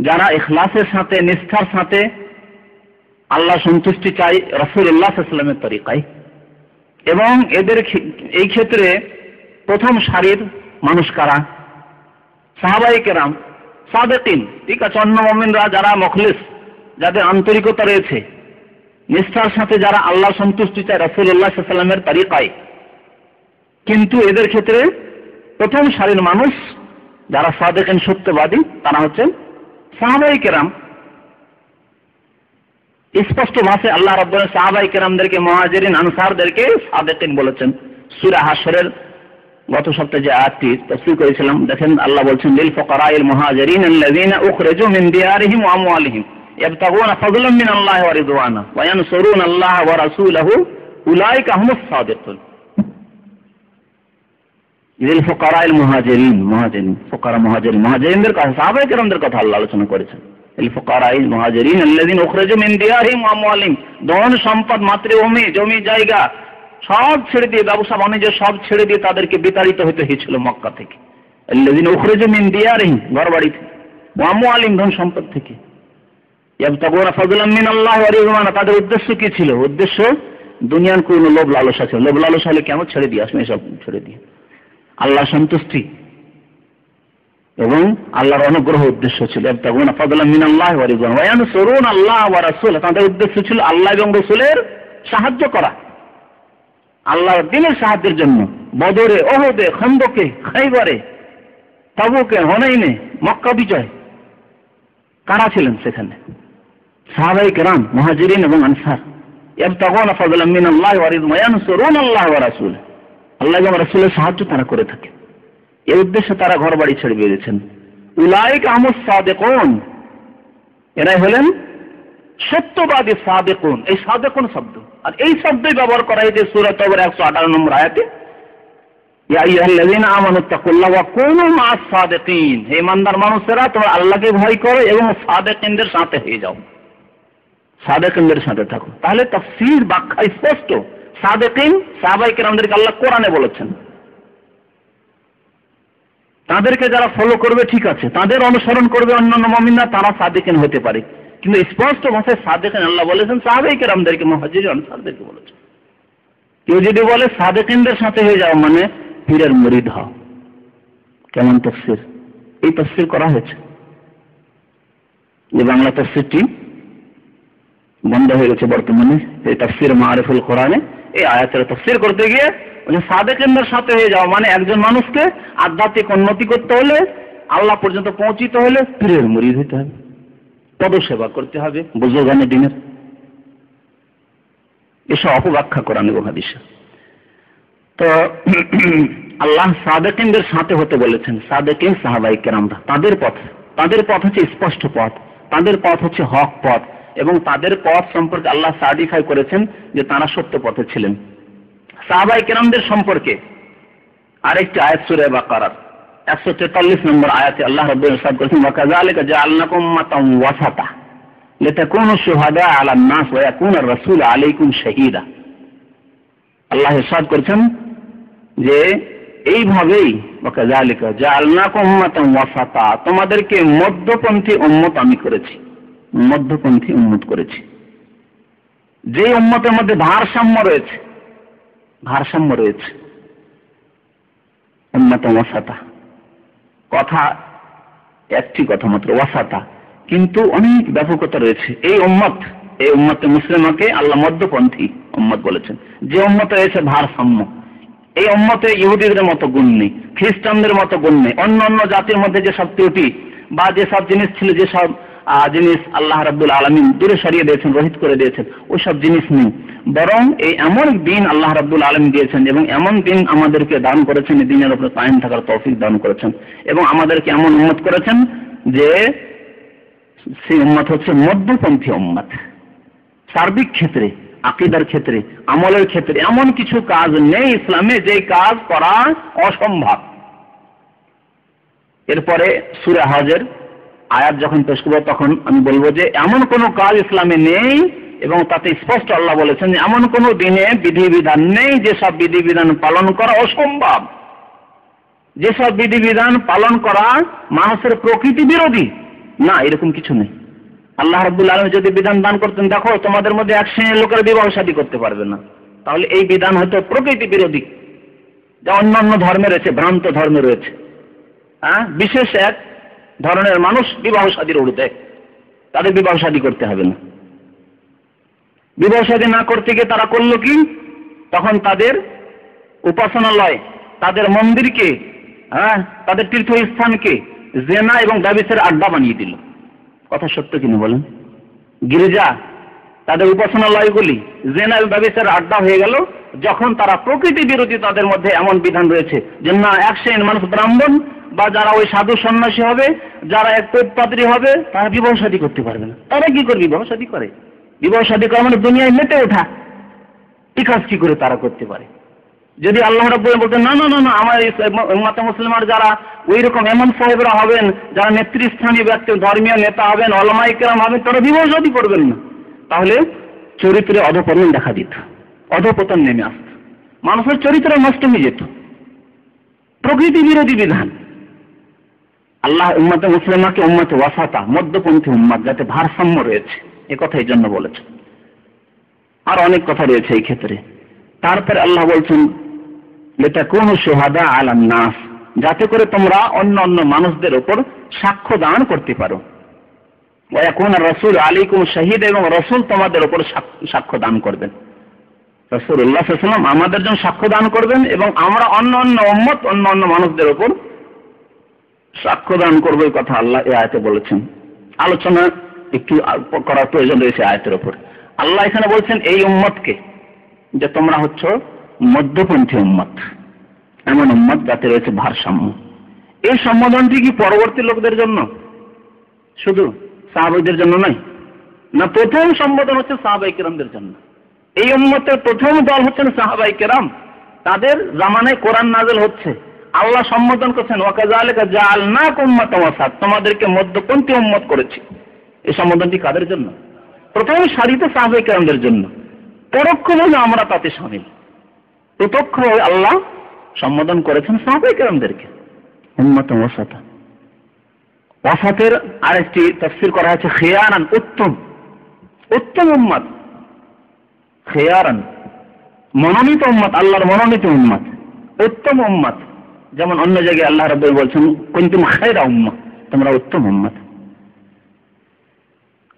যারা ইখলাসের সাথে, নিষ্ঠার সাথে আল্লাহ সন্তুষ্টি চাই রাসূলুল্লাহ সাল্লাল্লাহু আলাইহি ওয়াসাল্লামের তরিকায়। এবং এদের এই ক্ষেত্রে প্রথম সারির মানুষ কারা? সাহাবায়ে কেরাম, সাদিকিন। ঠিক আছে, অন্য মুমিনরা যারা মুখলিস, যাদের আন্তরিকতা রয়েছে, নিষ্ঠার সাথে যারা আল্লাহ সন্তুষ্টি চায় রাসূলুল্লাহ সাল্লাল্লাহু আলাইহি ওয়াসাল্লামের তরিকায়, কিন্তু এদের ক্ষেত্রে প্রথম সারির মানুষ যারা সাদিকিন, সত্যবাদী, তারা হচ্ছেন সাহাবায়ে কেরাম। স্পষ্ট ভাষায় আল্লাহ রাব্বুল আলামিন সাহাবায়ে কেরামদেরকে, মুহাজিরিন আনসারদেরকে সাদিকিন বলেছেন। সূরা হাশরের গত সপ্তাহে যে আয়াতটি তাফসীর করেছিলাম, দেখেন আল্লাহ বলছেন লিল ফুকারাইল মুহাজিরিন আল্লাযীনা উখরিজু মিন দিয়ারিহিম ওয়া আমওয়ালিহিম ইয়াবতাগুনা ফাদলাম মিনাল্লাহি ওয়া রিদওয়ানা ওয়া ইয়ানসুরুনা আল্লাহ ওয়া রাসূলাহু উলাইকা হুমুস সাদিকুন। লিল ফুকারাইল মুহাজিরিন, মুহাজিরিন, ফুকারা মুহাজিরিন, মুহাজিরিনদের কথা, সাহাবায়ে কেরামদের কথা আল্লাহ আলোচনা করেছেন। লিল ফুকারাইল মুহাজিরিন আল্লাযীনা উখরিজু মিন দিয়ারিহিম ওয়া আমওয়ালিহিম, ধন সম্পদ, মাতৃভূমি, জমি জায়গা সব ছেড়ে দিয়ে, ব্যবসা বাণিজ্য সব ছেড়ে দিয়ে তাদেরকে বিতাড়িত হতে হয়েছিল মক্কা থেকে। আল্লাযীনা উখরিজু মিন দিয়ারিহিম, ঘরবাড়ি থেকে, ওয়া আমওয়ালিহিম, ধন সম্পদ থেকে, ইয়াবতাগুনা ফাদলাম মিনাল্লাহি ওয়া রিদওয়ানা, তাদের উদ্দেশ্য কি ছিল? উদ্দেশ্য দুনিয়ার কোনো লোভ লালসা ছিল। লোভ লালসা হলে কেন ছেড়ে দিয়ে আসবে, সব ছেড়ে দিয়ে আল্লাহ সন্তুষ্টি এবং আল্লাহর অনুগ্রহ উদ্দেশ্য ছিল। ইয়াবতাগুনা ফাদলাম মিনাল্লাহি ওয়া রিদওয়ানা ওয়া ইয়ানসুরুনা আল্লাহ ওয়া রাসূলাহু, তাদের উদ্দেশ্য ছিল আল্লাহ এবং রাসূলের সাহায্য করা, আল্লাহর দ্বীনের সাহায্যের জন্য। বদরে, ওহদে, খন্দকে, খাইবারে, তাবুকে, হুনাইনে, মক্কা বিজয়, কারা ছিলেন সেখানে? সাহাবায়ে কেরাম, মুহাজিরিন এবং আনসার। ইয়াবতাগুনা ফাদলাম মিনাল্লাহি ওয়া রিদওয়ানা ওয়া ইয়ানসুরুনা আল্লাহ ওয়া রাসূলাহু, আল্লাহ এবং রাসূলের সাহায্য তারা করে থাকে। এই উদ্দেশ্যে তারা ঘর বাড়ি ছেড়ে বেরিয়েছেন। উলাইকা হুমুস সাদিকুন, এরাই হলেন সত্যবাদী সাদিকুন। এই সাদিকুন শব্দ, আর এই শব্দই ব্যবহার করা হয়েছে সূরা তাওবার 118 নম্বর আয়াতে, ইয়া আইয়ুহাল্লাযীনা আমানুত্তাকুল্লাহ ওয়া কুনু মা'আস সাদিকিন, হে ইমানদার মানুষেরা তোমরা আল্লাহকে ভয় করো এবং সাদিকিনদের সাথে হয়ে যাও, সাদিকিনদের সাথে থাকো। তাহলে তাফসীর ব্যাখ্যা স্পষ্ট। সাদিকিন সাহাবায়ে কেরামদেরকে আল্লাহ কোরআনে বলেছেন, তাদেরকে যারা ফলো করবে ঠিক আছে, তাদের অনুসরণ করবে অন্যান্য মুমিনরা, তারা সাদিকিন হতে পারে। কিন্তু স্পষ্ট ভাষায় সাদিকিন আল্লাহ বলেছেন সাহাবায়ে কেরামদেরকে, মুহাজিরিন আনসারদেরকে বলেছেন। কেউ যদি বলে সাদিকিনদের সাথে হয়ে যাও মানে পীরের মুরিদ হও, কেমন তাফসীর? এই তাফসীর করা হয়েছে। যে বাংলা তাফসীরটি বন্ধ হয়ে গেছে বর্তমানে, এই তাফসীর মারিফুল কোরআনে এই আয়াতের তাফসীর করতে গিয়ে সাদিকিনদের সাথে হয়ে যাও মানে একজন মানুষকে আধ্যাত্মিক উন্নতি করতে হলে আল্লাহ পর্যন্ত পৌঁছিতে হলে পীরের মুরিদ হতে হবে, পদসেবা করতে হবে বুজুর্গানে দিনের। এসব অপব্যাখ্যা কোরআন এবং হাদিসে। তো আল্লাহ সাদেকিনদের সাথে হতে বলেছেন। সাদেকিন সাহাবায়ে কেরামরা, তাদের পথ হচ্ছে স্পষ্ট পথ, তাদের পথ হচ্ছে হক পথ, এবং তাদের পথ সম্পর্কে আল্লাহ সার্টিফাই করেছেন যে তারা সত্য পথে ছিলেন। সাহাবায়ে কেরামদের সম্পর্কে আরেকটি আয়াত সূরা বাকারার 143 নম্বর আয়াতে আল্লাহ রাব্বুল ইরশাদ করেছেন, ওয়া কাযালিকা জাআলনাকুম উম্মাতান ওয়াসাতা লিতাকুনু শুহাদা আলান নাস ওয়া ইয়াকুনা আর-রাসূলু আলাইকুম শাহীদা। আল্লাহ ইরশাদ করেছেন যে এইভাবেই ওয়া কাযালিকা জাআলনাকুম উম্মাতান ওয়াসাতা, তোমাদেরকে মধ্যপন্থী উম্মত আমি করেছি, মধ্যপন্থী উম্মত করেছি। যে উম্মতের মধ্যে ভারসাম্য রয়েছে উম্মাতান ওয়াসাতা, কথা একটি কথা মাত্র ওয়াসাতা, কিন্তু অনেক ব্যাপকতা রয়েছে। এই উম্মতে মুসলিমাকে আল্লাহ মধ্যপন্থী উম্মত বলেছেন। যে উম্মতে রয়েছে ভারসাম্য, এই উম্মতে ইহুদিদের মতো গুণ নেই, খ্রিস্টানদের মতো গুণ নেই, অন্য জাতির মধ্যে যেসব ত্রুটি বা যেসব জিনিস ছিল, যেসব জিনিস আল্লাহ রাব্বুল আলামিন দূরে সরিয়ে দিয়েছেন, রহিত করে দিয়েছেন, ওইসব জিনিস নেই। বরং এই এমন দিন আল্লাহ রাব্বুল আলামিন দিয়েছেন এবং এমন দিন আমাদেরকে দান করেছেন, এই দিনের উপরে কায়েম থাকার তৌফিক দান করেছেন, এবং আমাদেরকে এমন উম্মত করেছেন যে সেই উম্মত হচ্ছে মধ্যপন্থী উম্মত। সার্বিক ক্ষেত্রে, আকীদার ক্ষেত্রে, আমলের ক্ষেত্রে এমন কিছু কাজ নেই ইসলামে যে কাজ করা অসম্ভব। এরপরে সূরা হজের আয়াত যখন পেশ করব তখন আমি বলবো যে এমন কোনো কাজ ইসলামে নেই, এবং তাতে স্পষ্ট আল্লাহ বলেছেন যে এমন কোনো দিনে বিধিবিধান নেই যেসব বিধিবিধান পালন করা অসম্ভব, যেসব বিধিবিধান পালন করা মানুষের প্রকৃতি বিরোধী, না, এরকম কিছু নেই। আল্লাহ রাব্বুল আলামিন যদি বিধান দান করতেন, দেখো তোমাদের মধ্যে এক শ্রেণীর লোকের বিবাহ শাদী করতে পারবে না, তাহলে এই বিধান হয়তো প্রকৃতি বিরোধী, যা অন্যান্য ধর্মে রয়েছে, ভ্রান্ত ধর্মে রয়েছে। বিশেষ এক ধরনের মানুষ বিবাহ শাদীর উড়তে, তাদের বিবাহ শাদী করতে হবে না। বিবাহ শাদী না করতে গিয়ে তারা করলো কি, তখন তাদের উপাসনালয়, তাদের মন্দিরকে, তাদের তীর্থস্থানকে জেনা এবং ব্যভিচারের আড্ডা বানিয়ে দিল। কথা সত্য কিনা বলেন? গির্জা, তাদের উপাসনালয়গুলি জেনা এবং ব্যভিচারের আড্ডা হয়ে গেল, যখন তারা প্রকৃতি বিরোধী তাদের মধ্যে এমন বিধান রয়েছে যে না, এক শ্রেণীর মানুষ ব্রাহ্মণ বা যারা ওই সাধু সন্ন্যাসী হবে, যারা এক পাদ্রী হবে, তারা বিবাহ শাদী করতে পারবে না। তারা কি করে বিবাহ শাদী করে? বিবাহ শাদী করা মানে দুনিয়ায় মেতে ওঠা। এই কাজ কি করে তারা করতে পারে? যদি আল্লাহ রাব্বুল আলামিন বলতেন না না না না, আমার উম্মতে মুসলিমার যারা ওই রকম ইমাম সাহেবরা হবেন, যারা নেতৃস্থানীয় ব্যক্তি, ধর্মীয় নেতা হবেন, উলামায়ে কেরাম হবেন, তারা বিবাহ শাদী করবেন না, তাহলে চরিত্রে অধঃপতন দেখা দিত, অধঃপতন নেমে আসত, মানুষের চরিত্র নষ্ট হয়ে যেত। প্রকৃতি বিরোধী বিধান। আল্লাহ উম্মতে মুসলিমাকে উম্মতে ওয়াসাতা, মধ্যপন্থী উম্মত, যাতে ভারসাম্য রয়েছে, এ কথা এই জন্য বলেছেন। আর অনেক কথা রয়েছে এই ক্ষেত্রে। তারপরে আল্লাহ বলছেন লিতাকুনু শুহাদা আলান নাস, যাতে করে তোমরা অন্য মানুষদের উপর সাক্ষ্য দান করতে পারো। ওয়া ইয়াকুনা আর-রাসূলু আলাইকুম শাহীদা, এবং রাসূল তোমাদের উপর সাক্ষ্য দান করবেন। রাসূলুল্লাহ সাল্লাল্লাহু আলাইহি ওয়াসাল্লাম আমাদের জন্য সাক্ষ্য দান করবেন, এবং আমরা অন্য উম্মত, অন্য মানুষদের উপর সাক্ষ্য দান করবো, এই কথা আল্লাহ এই আয়াতে বলেছেন। আলোচনা একটু করার প্রয়োজন রয়েছে আয়াতের উপর। আল্লাহ এখানে বলছেন এই উম্মতকে যে তোমরা হচ্ছ মধ্যপন্থী উম্মত, এমন উম্মত যাতে রয়েছে ভারসাম্য। এই সম্বোধনটি কি পরবর্তী লোকদের জন্য, শুধু সাহাবাদের জন্য নয়? না, প্রথম সম্বোধন হচ্ছে সাহাবায়ে কেরামদের জন্য। এই উম্মতের প্রথম দল হচ্ছেন সাহাবায়ে কেরাম। তাদের জামানায় কোরআন নাযিল হচ্ছে, আল্লাহ সম্বোধন করছেন ওয়া কাযালিকা জাআলনাকুম উম্মাতান ওয়াসাত, তোমাদেরকে মধ্যপন্থী উম্মত করেছি। এই সম্বোধনটি কাদের জন্য? প্রথম সারিতে সাহাবায়ে কেরামদের জন্য। পরোক্ষভাবে আমরা তাতে শামিল, প্রত্যক্ষভাবে আল্লাহ সম্বোধন করেছেন সাহাবায়ে কেরামদেরকে উম্মাতান ওয়াসাতা। ওয়াসাতের আরেকটি তাফসীর করা হয়েছে খিয়ারান, উত্তম উম্মত। খিয়ারান মনোনীত উম্মত, আল্লাহর মনোনীত উম্মত, উত্তম উম্মত। যেমন অন্য জায়গায় আল্লাহ রাব্বুল বলছেন কুনতুম খায়রা উম্মাহ, তোমরা উত্তম উম্মত।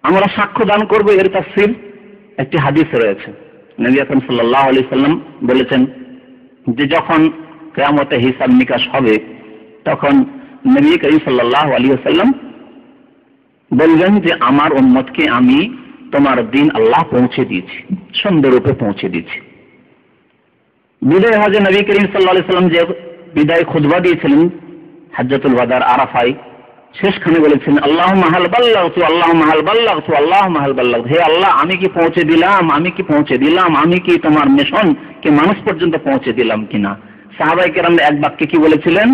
আমরা সাক্ষ্য দান করব, এর তাফসীর একটি হাদিস রয়েছে। নবী আকরাম সাল্লাল্লাহু আলাইহি সাল্লাম বলেছেন যে যখন কিয়ামতে হিসাব নিকাশ হবে, তখন নবী করিম সাল্লাল্লাহু আলাইহি ওয়াসাল্লাম বললেন যে আমার উম্মতকে আমি তোমার দিন আল্লাহ পৌঁছে দিয়েছি, সুন্দররূপে পৌঁছে দিয়েছি। বিদায় হজে নবী করিম সাল্লাল্লাহু আলাইহি ওয়াসাল্লাম যে বিদায় খুতবা দিয়েছিলেন হাজ্জাতুল ওয়াদার আরাফায়, শেষখানে বলেছেন আল্লাহুম্মা হাল বাল্লাগতু, আল্লাহুম্মা হাল বাল্লাগতু, আল্লাহুম্মা হাল বাল্লাগতু। হে আল্লাহ, আমি কি পৌঁছে দিলাম, আমি কি পৌঁছে দিলাম, আমি কি তোমার মিশন কি মানুষ পর্যন্ত পৌঁছে দিলাম কিনা? সাহাবায়ে কেরাম এক বাক্যে কি বলেছিলেন?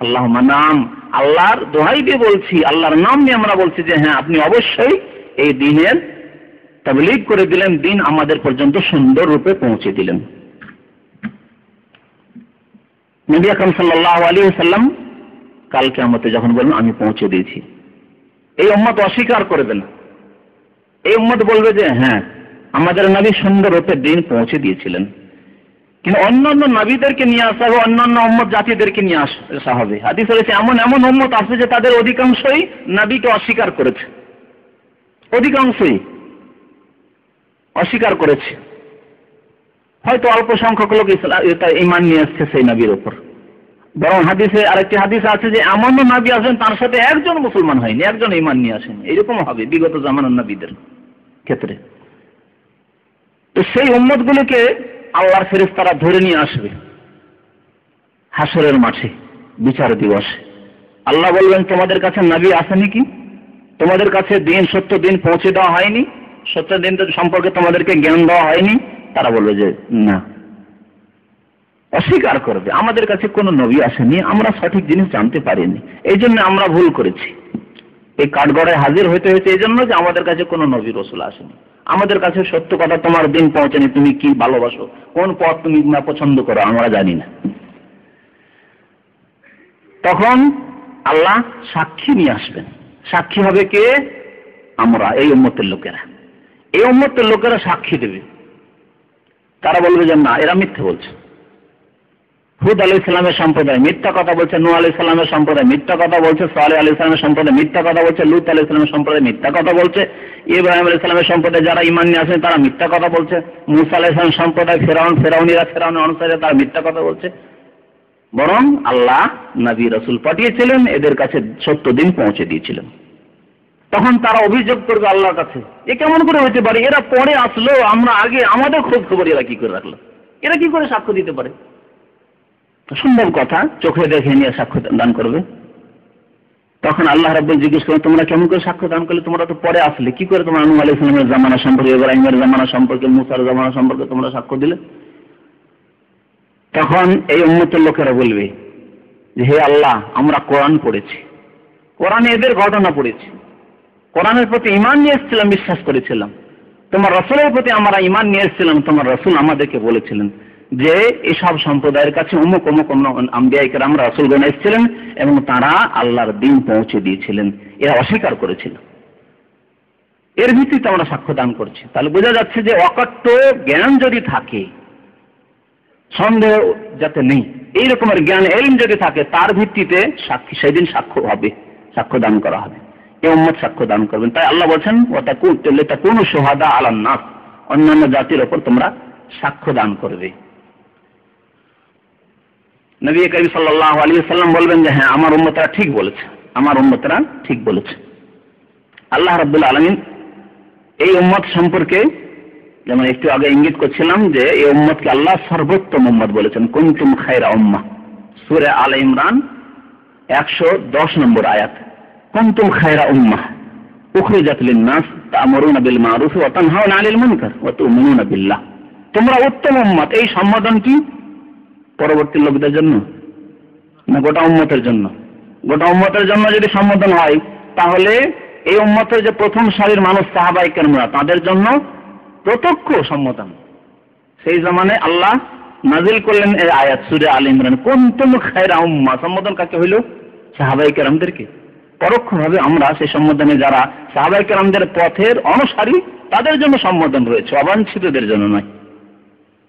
আল্লাহুম্মা নাম, আল্লাহর দোহাই দিয়ে বলছি, আল্লাহর নাম নিয়ে আমরা বলছি যে হ্যাঁ আপনি অবশ্যই এই দ্বীনের তাবলীগ করে দিলেন, দিন আমাদের পর্যন্ত সুন্দর রূপে পৌঁছে দিলেন। নবী আকরাম সাল্লাল্লাহু আলাইহি ওয়াসাল্লাম কাল কিয়ামতে যখন বলবেন আমি পৌঁছে দিয়েছি, এই উম্মত অস্বীকার করবে না। এই উম্মত বলবে যে হ্যাঁ আমাদের নবী সুন্দর রূপে দিন পৌঁছে দিয়েছিলেন। কিন্তু অন্যান্য নবীদেরকে নিয়ে আসা হবে, অন্যান্য উম্মত জাতিদেরকে নিয়ে আসা হবে। হাদিস রয়েছে এমন এমন উম্মত আছে যে তাদের অধিকাংশই নবীকে অস্বীকার করেছে, অধিকাংশই অস্বীকার করেছে। হয়তো অল্প সংখ্যক লোক ঈমান নিয়ে আসছে সেই নবীর উপর। বরং হাদিসে আরেকটি হাদিস আছে যে এমন নবী আছেন তার সাথে একজন মুসলমান হয়নি, একজন ঈমান নিয়ে আসেনি। এরকম হবে বিগত জামানার নবীদের ক্ষেত্রে। তো সেই উম্মতগুলোকে আল্লাহর ফেরেশতারা ধরে নিয়ে আসবে হাসরের মাঠে, বিচার দিবসে। আল্লাহ বলবেন তোমাদের কাছে নবী আসেনি কি? তোমাদের কাছে দিন, সত্য দিন পৌঁছে দেওয়া হয়নি? সত্য দিন সম্পর্কে তোমাদেরকে জ্ঞান দেওয়া হয়নি? তারা বলবে যে না, অস্বীকার করবে। আমাদের কাছে কোনো নবী আসেনি, আমরা সঠিক জিনিস জানতে পারিনি, এই জন্য আমরা ভুল করেছি। এই কাঠগড়ায় হাজির হইতে হয়েছে এই জন্য যে আমাদের কাছে কোনো নবী রাসূল আসেনি, আমাদের কাছে সত্য কথা তোমার দিন পৌঁছেনি, তুমি কি ভালোবাসো, কোন পথ তুমি না পছন্দ করো আমরা জানি না। তখন আল্লাহ সাক্ষী নিয়ে আসবেন। সাক্ষী হবে কে? আমরা, এই উম্মতের লোকেরা। এই উম্মতের লোকেরা সাক্ষী দেবে। তারা বলবে যে না, এরা মিথ্যে বলছে। হুদ আলাইহিস সালামের সম্প্রদায় মিথ্যা কথা বলছে, নূহ আলাইহিস সালামের সম্প্রদায় মিথ্যা কথা বলছে, সালেহ আলাইহিস সালামের সম্প্রদায় মিথ্যা কথা বলছে, লূত আলাইহিস সালামের সম্প্রদায় মিথ্যা কথা বলছে, ইব্রাহিম আলাইহিস সালামের সম্প্রদায় যারা ঈমান নিয়ে আসেন তারা মিথ্যা কথা বলছে, মূসা আলাইহিস সালামের সম্প্রদায় ফেরাউনের অনুসারী তারা মিথ্যা কথা বলছে। বরং আল্লাহ নবী রাসূল পাঠিয়েছিলেন, এদের কাছে সত্য দিন পৌঁছে দিয়েছিলেন। তখন তারা অভিযোগ করবে আল্লাহর কাছে, এ কেমন করে হতে পারে? এরা পরে আসলো, আমরা আগে, আমাদের খোঁজ খবর এরা কি করে রাখলো? এরা কি করে সাক্ষ্য দিতে পারে? সুন্দর কথা, চোখে দেখে নিয়ে সাক্ষ্য দান করবে। তখন আল্লাহ রাব্বুল জিজ্ঞেস করবেন তোমরা কেমন করে সাক্ষ্য দান করলে? তোমরা তো পরে আসলে, কি করে তোমরা নূহ আলাইহিস সালামের জামানা সম্পর্কে, ইব্রাহিমের জামানা সম্পর্কে, মুসার জামানা সম্পর্কে তোমরা সাক্ষ্য দিলে? তখন এই উম্মতের লোকেরা বলবে যে হে আল্লাহ, আমরা কোরআন পড়েছি, কোরআনে এদের ঘটনা পড়েছি, কোরআনের প্রতি ঈমান নিয়ে এসেছিলাম, বিশ্বাস করেছিলাম, তোমার রাসূলের প্রতি আমরা ঈমান নিয়ে এসেছিলাম, তোমার রাসূল আমাদেরকে বলেছিলেন যে এসব সম্প্রদায়ের কাছে অমুক অমুক আম্বিয়া কেরাম রাসূলগণ এসেছিলেন এবং তারা আল্লাহর দ্বীন পৌঁছে দিয়েছিলেন। এরা অস্বীকার করেছিল। এর ভিত্তিতে আমরা সাক্ষ্য দান করছি। তাহলে বোঝা যাচ্ছে যে অকট্ট জ্ঞান যদি থাকে, সন্দেহ যাতে নেই, এই রকমের জ্ঞান এলম যদি থাকে, তার ভিত্তিতে সাক্ষী সেদিন সাক্ষ্য হবে, সাক্ষ্য দান করা হবে। এই উম্মত সাক্ষ্য দান করবেন। তাই আল্লাহ বলছেন ওয়াতাকুনু শুহাদা আলান নাস, অন্যান্য জাতির ওপর তোমরা সাক্ষ্য দান করবে। নবী করিম সাল্লাল্লাহু আলাইহি ওয়াসাল্লাম বলবেন যে হ্যাঁ আমার উম্মতরা ঠিক বলেছে, আমার উম্মতরা ঠিক বলেছে। আল্লাহ রাব্বুল আলামিন এই উম্মত সম্পর্কে যেমন একটু আগে ইঙ্গিত করছিলাম যে এই উম্মতকে আল্লাহ সর্বোত্তম উম্মত বলেছেন, কুনতুম খায়রা উম্মাহ, সূরা আলে ইমরান 110 নম্বর আয়াত। কুনতুম খায়রা উম্মাহ উখরিজাত লিন-নাস তা'মুরুনা বিল মা'রুফ ওয়া তানহাউনা আনিল মুনকার ওয়া তু'মিনুনা বিল্লাহ। তোমরা উত্তম উম্মত। এই সম্বোধন কি পরবর্তী লোকদের জন্য না গোটা উম্মতের জন্য? গোটা উম্মতের জন্য যদি সম্বোধন হয় তাহলে এই উম্মতের যে প্রথম সারির মানুষ সাহাবায়ে কেরামরা, তাদের জন্য প্রত্যক্ষ সম্বোধন। সেই জামানে আল্লাহ নাজিল করলেন এই আয়াত সূরা আলে ইমরান, কুনতুম খায়রা উম্মাহ। সম্বোধন কাকে হইল? সাহাবায়ে কেরামদেরকে। পরোক্ষভাবে আমরা সেই সম্বোধনে যারা সাহাবায়ে কেরামদের পথের অনুসারী তাদের জন্য সম্বোধন রয়েছে, অবাঞ্ছিতদের জন্য নয়।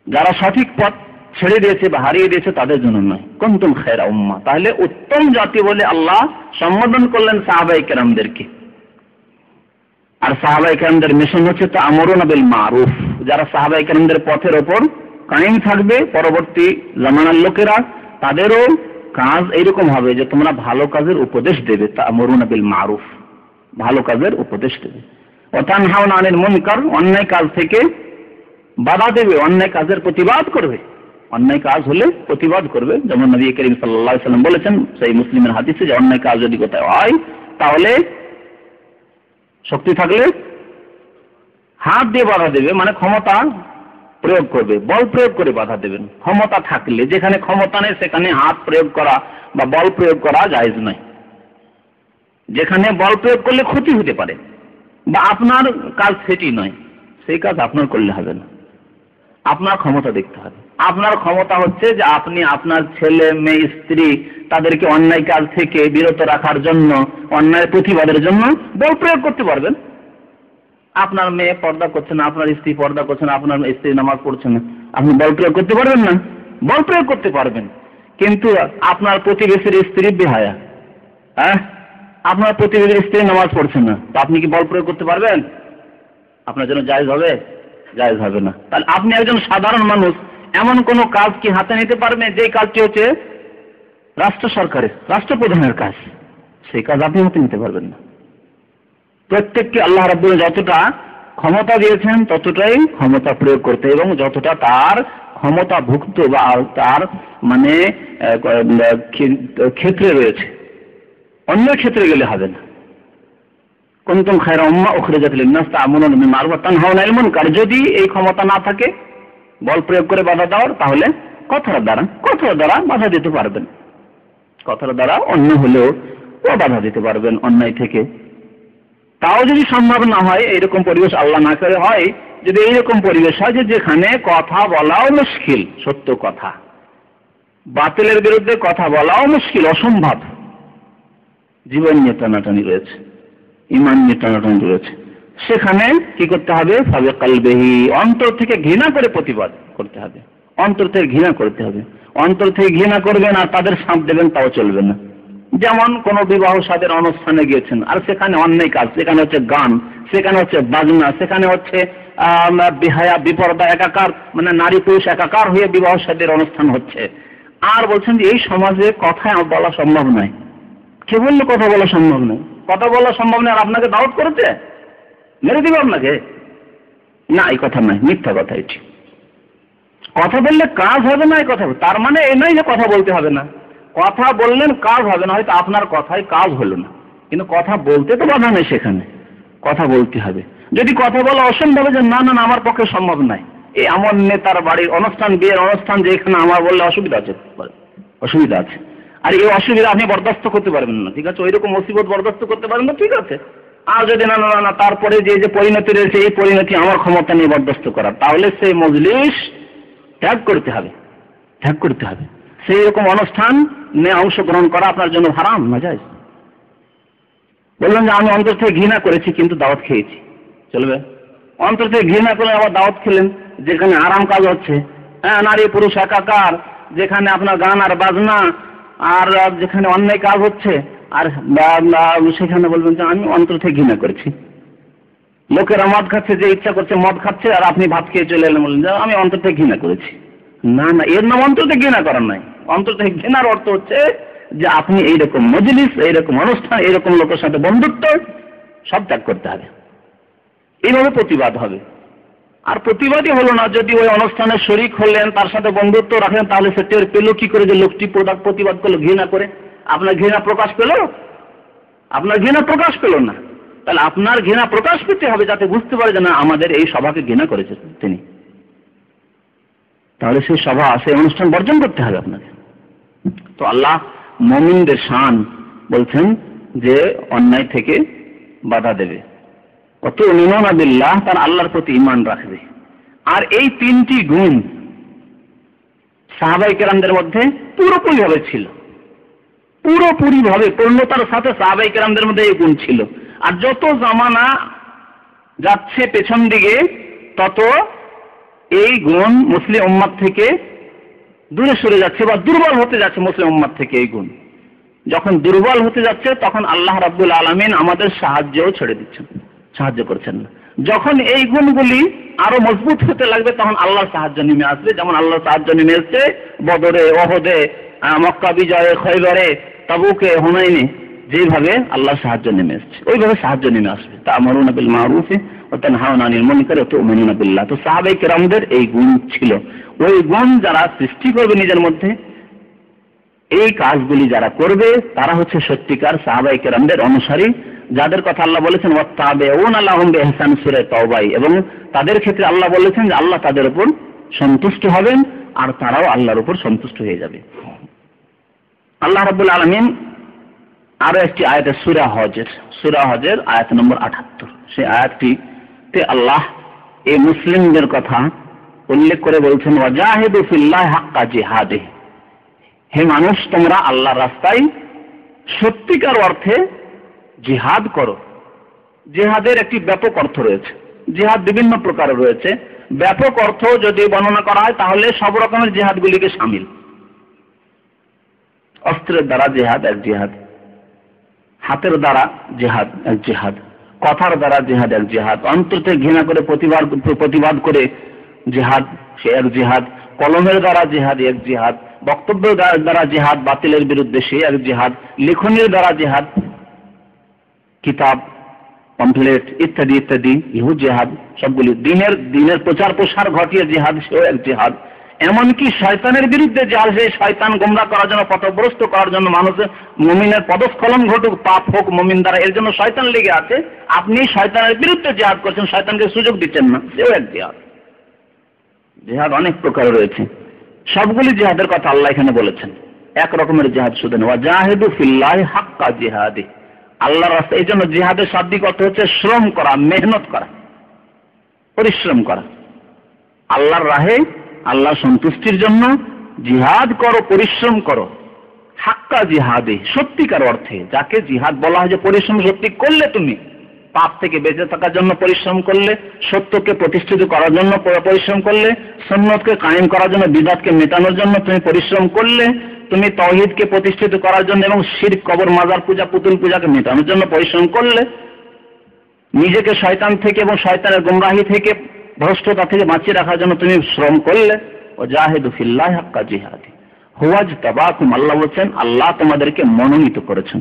যারা সঠিক পথ ছেড়ে দিয়েছে বা হারিয়ে দিয়েছে তাদের জন্য নয়। কুনতুম খায়রা উম্মাহ, তাহলে উত্তম জাতি বলে আল্লাহ সম্বোধন করলেন সাহাবায়ে কেরামদেরকে। আর সাহাবায়ে কেরামদের মিশন হচ্ছে তা'মুরুনা বিল মা'রুফ, যারা সাহাবায়ে কেরামদের পথের ওপর কায়েম থাকবে, পরবর্তী জামানার লোকেরা তাদেরও কাজ এইরকম হবে যে তোমরা ভালো কাজের উপদেশ দেবে, তা'মুরুনা বিল মারুফ, ভালো কাজের উপদেশ দেবে, ওয়া তানহাউনা আনিল মুনকার, অন্যায় কাজ থেকে বাধা দেবে, অন্যায় কাজের প্রতিবাদ করবে, অন্যায় কাজ হলে প্রতিবাদ করবে। যেমন নবী করিম সাল্লাল্লাহু আলাইহি ওয়াসাল্লাম বলেছেন সেই মুসলিমের হাদিসে যে অন্যায় কাজ যদি কোথাও হয় তাহলে শক্তি থাকলে হাত দিয়ে বাধা দেবে, মানে ক্ষমতা প্রয়োগ করবে, বল প্রয়োগ করে বাধা দেবেন। ক্ষমতা থাকলে, যেখানে ক্ষমতা নেই সেখানে হাত প্রয়োগ করা বা বল প্রয়োগ করা জায়েজ নয়। যেখানে বল প্রয়োগ করলে ক্ষতি হতে পারে বা আপনার কাজ সেটি নয়, সেই কাজ আপনার করলে হবে না, আপনার ক্ষমতা দেখতে হবে। আপনার ক্ষমতা হচ্ছে যে আপনি আপনার ছেলে মেয়ে স্ত্রী তাদেরকে অন্যায় কাজ থেকে বিরত রাখার জন্য, অন্যায় প্রতিবাদের জন্য বল প্রয়োগ করতে পারবেন। আপনার মেয়ে পর্দা করছে না, আপনার স্ত্রী পর্দা করছে না, আপনার স্ত্রী নামাজ পড়ছে না, আপনি বল প্রয়োগ করতে পারবেন না? বল প্রয়োগ করতে পারবেন, কিন্তু আপনার প্রতিবেশীর স্ত্রী বেহায়া, আপনার প্রতিবেশীর স্ত্রী নামাজ পড়ছে না, তো আপনি কি বল প্রয়োগ করতে পারবেন? আপনার জন্য জায়েজ হবে? জায়েজ হবে না। তাহলে আপনি একজন সাধারণ মানুষ, এমন কোন কাজ কি হাতে নিতে পারবেন যে কাজটি হচ্ছে রাষ্ট্র সরকারের, রাষ্ট্রপ্রধানের কাজ, সেই কাজ আপনি হাতে নিতে পারবেন না। প্রত্যেককে আল্লাহ রাব্বুল যতটা ক্ষমতা দিয়েছেন ততটাই ক্ষমতা প্রয়োগ করতে, এবং যতটা তার ক্ষমতা ভুক্ত বা তার মানে ক্ষেত্রে রয়েছে, অন্য ক্ষেত্রে গেলে হবে না। কুনতুম খায়রা উম্মাহ উখরিজাত লিন-নাস তা'মুরুনা বিল মারুফ ওয়া তানহাউনা আনিল মুনকার, যদি এই ক্ষমতা না থাকে বল প্রয়োগ করে বাধা দেওয়ার, তাহলে কথার দ্বারা বাধা দিতে পারবেন, কথার দ্বারা অন্য হলেও ও বাধা দিতে পারবেন অন্যায় থেকে। তাও যদি সম্ভব না হয়, এইরকম পরিবেশ আল্লাহ না করে হয়, যদি এইরকম পরিবেশ হয় যে যেখানে কথা বলাও মুশকিল, সত্য কথা, বাতিলের বিরুদ্ধে কথা বলাও মুশকিল, অসম্ভব, জীবন নিয়ে টানাটানি রয়েছে, ঈমান নিয়ে টানাটানি রয়েছে, সেখানে কি করতে হবে? ফাবি কলবিহি, অন্তর থেকে ঘৃণা করে প্রতিবাদ করতে হবে, অন্তর থেকে ঘৃণা করতে হবে। অন্তর থেকে ঘৃণা করবেন আর তাদের সাথ দেবেন, তাও চলবে না। যেমন কোন বিবাহ সাদের অনুষ্ঠানে গিয়েছেন আর সেখানে অন্যায় কাজ, সেখানে হচ্ছে গান, সেখানে হচ্ছে বাজনা, সেখানে হচ্ছে বেহায়া বিপর্দা একাকার, মানে নারী পুরুষ একাকার হয়ে বিবাহ সাদের অনুষ্ঠান হচ্ছে, আর বলছেন যে এই সমাজে কথা বলা সম্ভব নয়। কে বললো কথা বলা সম্ভব নয়? কথা বলা সম্ভব নয় আর আপনাকে দাওয়াত করেছে, মেরে দিবে আপনাকে? না, এই কথা নয়, মিথ্যা কথা এটি। কথা বললে কাজ হবে না, এই কথা, তার মানে এই নয় যে কথা বলতে হবে না। কথা বললেন কাজ হবে না, হয়তো আপনার কথায় কাজ হলো না, কিন্তু কথা বলতে তো বাধা নেই, সেখানে কথা বলতে হবে। যদি কথা বলা অসম্ভব, যে না না আমার পক্ষে সম্ভব নয়, এই আমার নেতার বাড়ির অনুষ্ঠান, বিয়ের অনুষ্ঠান, যেখানে আমার বললে অসুবিধা আছে, অসুবিধা আছে, আর এই অসুবিধা আপনি বরদাস্ত করতে পারবেন না, ঠিক আছে, ওইরকম মুসিবত বরদাস্ত করতে পারবেন না, ঠিক আছে। আর যদি না না না তারপরে যে পরিণতি রয়েছে, এই পরিণতি আমার ক্ষমতা নিয়ে বরদাস্ত করার, তাহলে সেই মজলিস ত্যাগ করতে হবে, ত্যাগ করতে হবে। সেই রকম অনুষ্ঠান নিয়ে অংশগ্রহণ করা আপনার জন্য হারাম, না যায়। বললেন যে আমি অন্তর থেকে ঘৃণা করেছি কিন্তু দাওয়াত খেয়েছি, চলবে? অন্তর থেকে ঘৃণা করে আবার দাওয়াত খেলেন, যেখানে আরাম কাজ হচ্ছে, নারী পুরুষ একাকার, যেখানে আপনার গান আর বাজনা, আর যেখানে অন্যায় কাজ হচ্ছে, আর সেখানে বলবেন যে আমি অন্তর থেকে ঘৃণা করেছি। লোকেরা মদ খাচ্ছে, যে ইচ্ছা করছে মদ খাচ্ছে, আর আপনি ভাত খেয়ে চলে এলেন, বললেন যে আমি অন্তর থেকে ঘৃণা করেছি। না না, এর নাম অন্তর থেকে ঘৃণা করার নাই। অন্তর থেকে ঘৃণার অর্থ হচ্ছে যে আপনি এইরকম মজলিস, এইরকম অনুষ্ঠান, এইরকম লোকের সাথে বন্ধুত্ব সব ত্যাগ করতে হবে, এইভাবে প্রতিবাদ হবে। আর প্রতিবাদই হলো না, যদি ওই অনুষ্ঠানে শরিক হলেন, তার সাথে বন্ধুত্ব রাখলেন, তাহলে সে টের পেল কি করে যে লোকটি প্রতিবাদ করলো ঘৃণা করে? আপনার ঘৃণা প্রকাশ পেল? আপনার ঘৃণা প্রকাশ পেল না। তাহলে আপনার ঘৃণা প্রকাশ পেতে হবে, যাতে বুঝতে পারে যে না, আমাদের এই সভাকে ঘৃণা করেছে তিনি, তাহলে সেই সভা, সেই অনুষ্ঠান বর্জন করতে হবে আপনাকে। তো আল্লাহ মুমিনদের শান বলছেন যে অন্যায় থেকে বাধা দেবে, কত মিনুনা বিল্লাহ, তার আল্লাহর প্রতি ঈমান রাখবে। আর এই তিনটি গুণ সাহাবায়ে কেরামদের মধ্যে পুরোপুরিভাবে ছিল, পুরোপুরিভাবে পূর্ণতার সাথে সাহাবায়ে কেরামদের মধ্যে এই গুণ ছিল। আর যত জামানা যাচ্ছে পেছন দিকে, তত এই গুণ মুসলিম উম্মাত থেকে দূরে সরে যাচ্ছে বা দুর্বল হতে যাচ্ছে। মুসলিম উম্মাত থেকে এই গুণ যখন দুর্বল হতে যাচ্ছে, তখন আল্লাহ রাব্বুল আলামিন আমাদের সাহায্যও ছেড়ে দিচ্ছেন, সাহায্য করছেন না। যখন এই গুণগুলি আরো মজবুত হতে লাগবে, তখন আল্লাহর সাহায্য নেমে আসবে। যেমন আল্লাহর সাহায্য নেমে এসেছে বদরে, ওহদে, মক্কা বিজয়ে, খয়বরে, তাবুকে, হুনাইনে যেভাবে আল্লাহ সাহায্য নেমে এসেছে ওইভাবে সাহায্য নেমে আসবে। তা'মুরুনা বিল মারুফ ওয়া তানহাউনা আনিল মুনকার ওয়া তু'মিনুনা বিল্লাহ। তো সাহাবায়ে কেরামদের এই গুণ ছিল। ওই গুণ যারা সৃষ্টি করবে নিজের মধ্যে, এই কাজগুলি যারা করবে তারা হচ্ছে সত্যিকার সাহাবায়ে কেরামদের অনুসারী, যাদের কথা আল্লাহ বলেছেন ওয়াত্তাবিউনা লাহুম বিইহসান সূরা তাওবা, এবং তাদের ক্ষেত্রে আল্লাহ বলেছেন যে আল্লাহ তাদের উপর সন্তুষ্ট হবেন আর তারাও আল্লাহর উপর সন্তুষ্ট হয়ে যাবে। আল্লাহ রাব্বুল আলামিন আরো একটি আয়াতে সূরা হজের আয়াত নম্বর ৭৮, সেই আয়াতটিতে আল্লাহ এই মুসলিমদের কথা উল্লেখ করে বলছেন ওয়াজাহিদু ফিল্লাহি হাক্কা জিহাদিহি, হে মানুষ তোমরা আল্লাহর রাস্তায় সত্যিকার অর্থে জিহাদ করো। জিহাদের একটি ব্যাপক অর্থ রয়েছে, জিহাদ বিভিন্ন প্রকারের রয়েছে। ব্যাপক অর্থ যদি বর্ণনা করা হয় তাহলে সব রকমের জিহাদগুলিকে শামিল। অস্ত্রের দ্বারা জিহাদ এক জিহাদ, হাতের দ্বারা জিহাদ এক জিহাদ, কথার দ্বারা জিহাদ এক জিহাদ, অন্তরে ঘৃণা করে প্রতিবাদ করে জিহাদ সে এক জিহাদ, কলমের দ্বারা জিহাদ এক জিহাদ, বক্তব্যের দ্বারা জিহাদ বাতিলের বিরুদ্ধে সে এক জিহাদ, লেখনের দ্বারা জিহাদ, কিতাব পমফ্লেট ইত্যাদি ইত্যাদি ইহু জিহাদ, সবগুলি দিনের প্রচার প্রসার ঘটিয়ে জিহাদ সেও এক জিহাদ। এমনকি শয়তানের বিরুদ্ধে জিহাদ, সেই শয়তান গোমরাহ করার জন্য, পথভ্রষ্ট করার জন্য, মানুষের মুমিনের পদস্খলন ঘটুক, পাপ হোক মুমিন দ্বারা, এর জন্য শয়তান লেগে আছে। আপনি শয়তানের বিরুদ্ধে জিহাদ করছেন, শয়তানকে সুযোগ দিচ্ছেন না, সেও এক জিহাদ। জিহাদ অনেক প্রকার রয়েছে, সবগুলি জিহাদের কথা আল্লাহ এখানে বলেছেন। এক রকমের জিহাদ শুধু নয়, ওয়াজাহিদু ফিল্লাহি হাক্কা জিহাদিহি, আল্লাহর রাস্তায়। এই জন্য জিহাদের শাব্দিক অর্থ হচ্ছে শ্রম করা, মেহনত করা, পরিশ্রম করা। আল্লাহর রাহে, আল্লাহর সন্তুষ্টির জন্য জিহাদ করো, পরিশ্রম করো। হাক্কা জিহাদে, সত্যিকার অর্থে, যাকে জিহাদ বলা হয় যে পরিশ্রম সত্যি করলে, তুমি পাপ থেকে বেঁচে থাকার জন্য পরিশ্রম করলে, সত্যকে প্রতিষ্ঠিত করার জন্য পরিশ্রম করলে, সুন্নতকে কায়েম করার জন্য, বিদআতকে মেটানোর জন্য তুমি পরিশ্রম করলে, তুমি তাওহীদকে প্রতিষ্ঠিত করার জন্য এবং শিরক, কবর, মাজার পূজা, পুতুল পূজাকে মেটানোর জন্য পরিশ্রম করলে, নিজেকে শয়তান থেকে এবং শয়তানের গোমরাহি থেকে, ভ্রষ্টতা থেকে বাঁচিয়ে রাখার জন্য তুমি শ্রম করলে। ওয়াজাহিদু ফিল্লাহি হাক্কা জিহাদি হুয়া ইজতাবাকুম, আল্লাহ বলছেন আল্লাহ তোমাদেরকে মনোনীত করেছেন।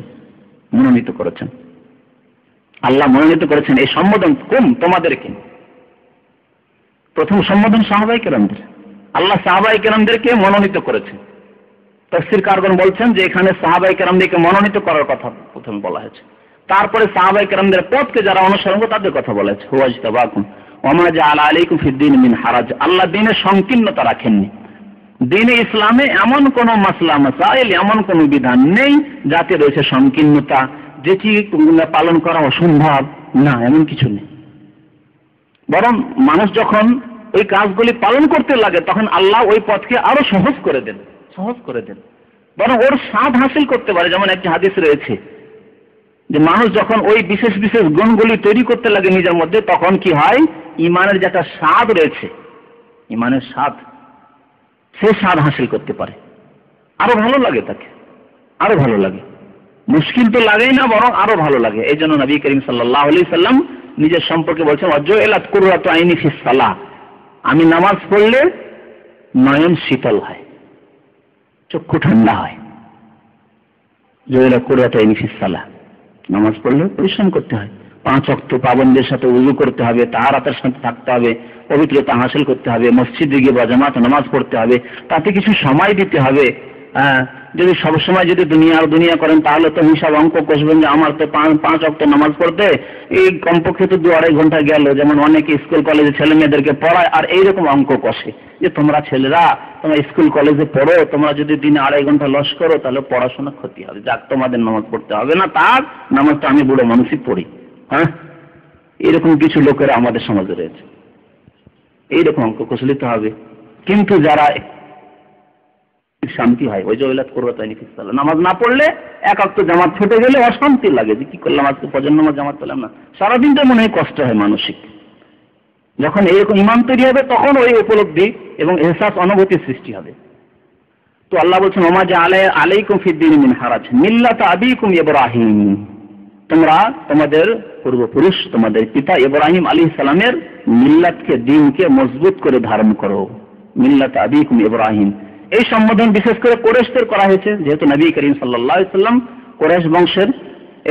আল্লাহ মনোনীত করেছেন। এই সম্বোধন কোন? তোমাদেরকে। প্রথম সম্বোধন সাহাবায়ে কেরামদের। আল্লাহ সাহাবায়ে কেরামদেরকে মনোনীত করেছেন। তাফসীরকারগণ বলছেন যে এখানে সাহাবায়ে কেরামদেরকে মনোনীত করার কথা প্রথমে বলা হয়েছে, তারপরে সাহাবায়ে কেরামদের পথকে যারা অনুসরণ করে তাদের কথা বলা হয়েছে। হুয়া ইজতাবাকুম ওয়া মা জাআলা আলাইকুম ফিদ-দীন মিন হারাজ, আল্লাহ দ্বীনে সংকীর্ণতা রাখেননি। দ্বীনে ইসলামে এমন কোন মাসলা মাসাইল, এমন কোন বিধান নেই যাতে রয়েছে সংকীর্ণতা, যেটি পালন করা অসম্ভব, না, এমন কিছু নেই। বরং মানুষ যখন ওই কাজগুলি পালন করতে লাগে তখন আল্লাহ ওই পথকে আরো সহজ করে দেন। বরং ওর স্বাদ হাসিল করতে পারে। যেমন একটি হাদিস রয়েছে যে মানুষ যখন ওই বিশেষ বিশেষ গুণগুলি তৈরি করতে লাগে নিজের মধ্যে, তখন কি হয়, ইমানের যে একটা স্বাদ রয়েছে, ইমানের স্বাদ, সে স্বাদ হাসিল করতে পারে, আরো ভালো লাগে, তাকে আরো ভালো লাগে। মুশকিল তো লাগেই না, বরং আরো ভালো লাগে। এই জন্য নবী করিম সাল্লাল্লাহু আলাইহি সাল্লাম নিজের সম্পর্কে বলছেন ওয়াজুইলাত কুররাতু আইনি ফিস সালাহ, আমি নামাজ পড়লে নয়ন শীতল হয়, চক্ষু ঠান্ডা হয়। জুইলাত কুররাতু আইনি ফিস সালাহ, নামাজ পড়লে পরিশ্রম করতে হয়, 5 ওয়াক্ত পাবন্দের সাথে ওযু করতে হবে, তাহারাতের সাথে থাকতে হবে, পবিত্রতা হাসিল করতে হবে, মসজিদে গিয়ে জামাত নামাজ পড়তে হবে, তাতে কিছু সময় দিতে হবে। যদি সবসময় যদি দুনিয়া করেন তাহলে তো হিসাব অঙ্ক কষবেন যে আমার তো 5 ওয়াক্ত নামাজ পড়তে এই কমপক্ষে তো 2-2.5 ঘন্টা গেল। যেমন অনেকে স্কুল কলেজে ছেলে মেয়েদেরকে পড়ায় আর এইরকম অঙ্ক কষে যে তোমরা ছেলেরা, তোমরা স্কুল কলেজে পড়ো, তোমরা যদি দিনে 2.5 ঘন্টা লস করো তাহলে পড়াশোনা ক্ষতি হবে, যাক তোমাদের নামাজ পড়তে হবে না, তার নামাজটা আমি বুড়ো মানুষই পড়ি। এরকম কিছু লোকেরা আমাদের সমাজে রয়েছে, এইরকম অঙ্ক কষলিতে হবে। কিন্তু যারা শান্তি হয়, ওই জয়লাত কুররাতু আইনি ফিস সালাহ, নামাজ না পড়লে 1 ওয়াক্ত জামাত ছুটে গেলে অশান্তি লাগে যে কি করলাম, আজকে ফজর নামাজ জামাত পেলাম না, সারাদিনটা মনে হয় কষ্ট হয় মানসিক। যখন এরকম ঈমান তৈরি হবে তখন ওই উপলব্ধি এবং এহসাস, অনুভূতির সৃষ্টি হবে। তো আল্লাহ বলছেন ওমা জাআলা আলাইকুম ফিদ-দীন মিন হারাজ মিল্লাতা আবিকুম ইব্রাহিম, তোমরা তোমাদের পূর্বপুরুষ, তোমাদের পিতা ইব্রাহিম আলাইহিস সালামের মিল্লাতকে, দ্বীনকে মজবুত করে ধারণ করো। মিল্লাতা আবিকুম ইব্রাহিম, এই সম্বোধন বিশেষ করে কুরাইশদের করা হয়েছে, যেহেতু নবী করিম সাল্লাল্লাহু আলাইহি সাল্লাম কুরাইশ বংশের,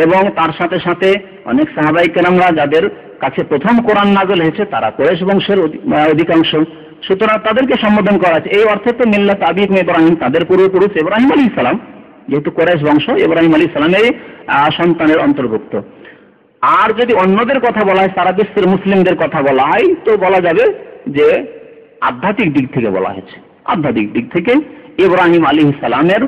এবং তার সাথে সাথে অনেক সাহাবায়ে কেরামরা যাদের কাছে প্রথম কোরআন নাযিল হয়েছে তারা কুরাইশ বংশের অধিকাংশ, সুতরাং তাদেরকে সম্বোধন করা আছে। এই অর্থে তো মিল্লাত আবিকুম ইব্রাহিম, তাদের পূর্বপুরুষ ইব্রাহিম আলাইহিস সালাম, যেহেতু কুরাইশ বংশ ইব্রাহিম আলাইহিস সালামের সন্তানের অন্তর্ভুক্ত। আর যদি অন্যদের কথা বলা হয়, সারা বিশ্বের মুসলিমদের কথা বলা হয়, তো বলা যাবে যে আধ্যাত্মিক দিক থেকে বলা হয়েছে। আধ্যাত্মিক দিক থেকে ইব্রাহিম আলাইহিস সালামের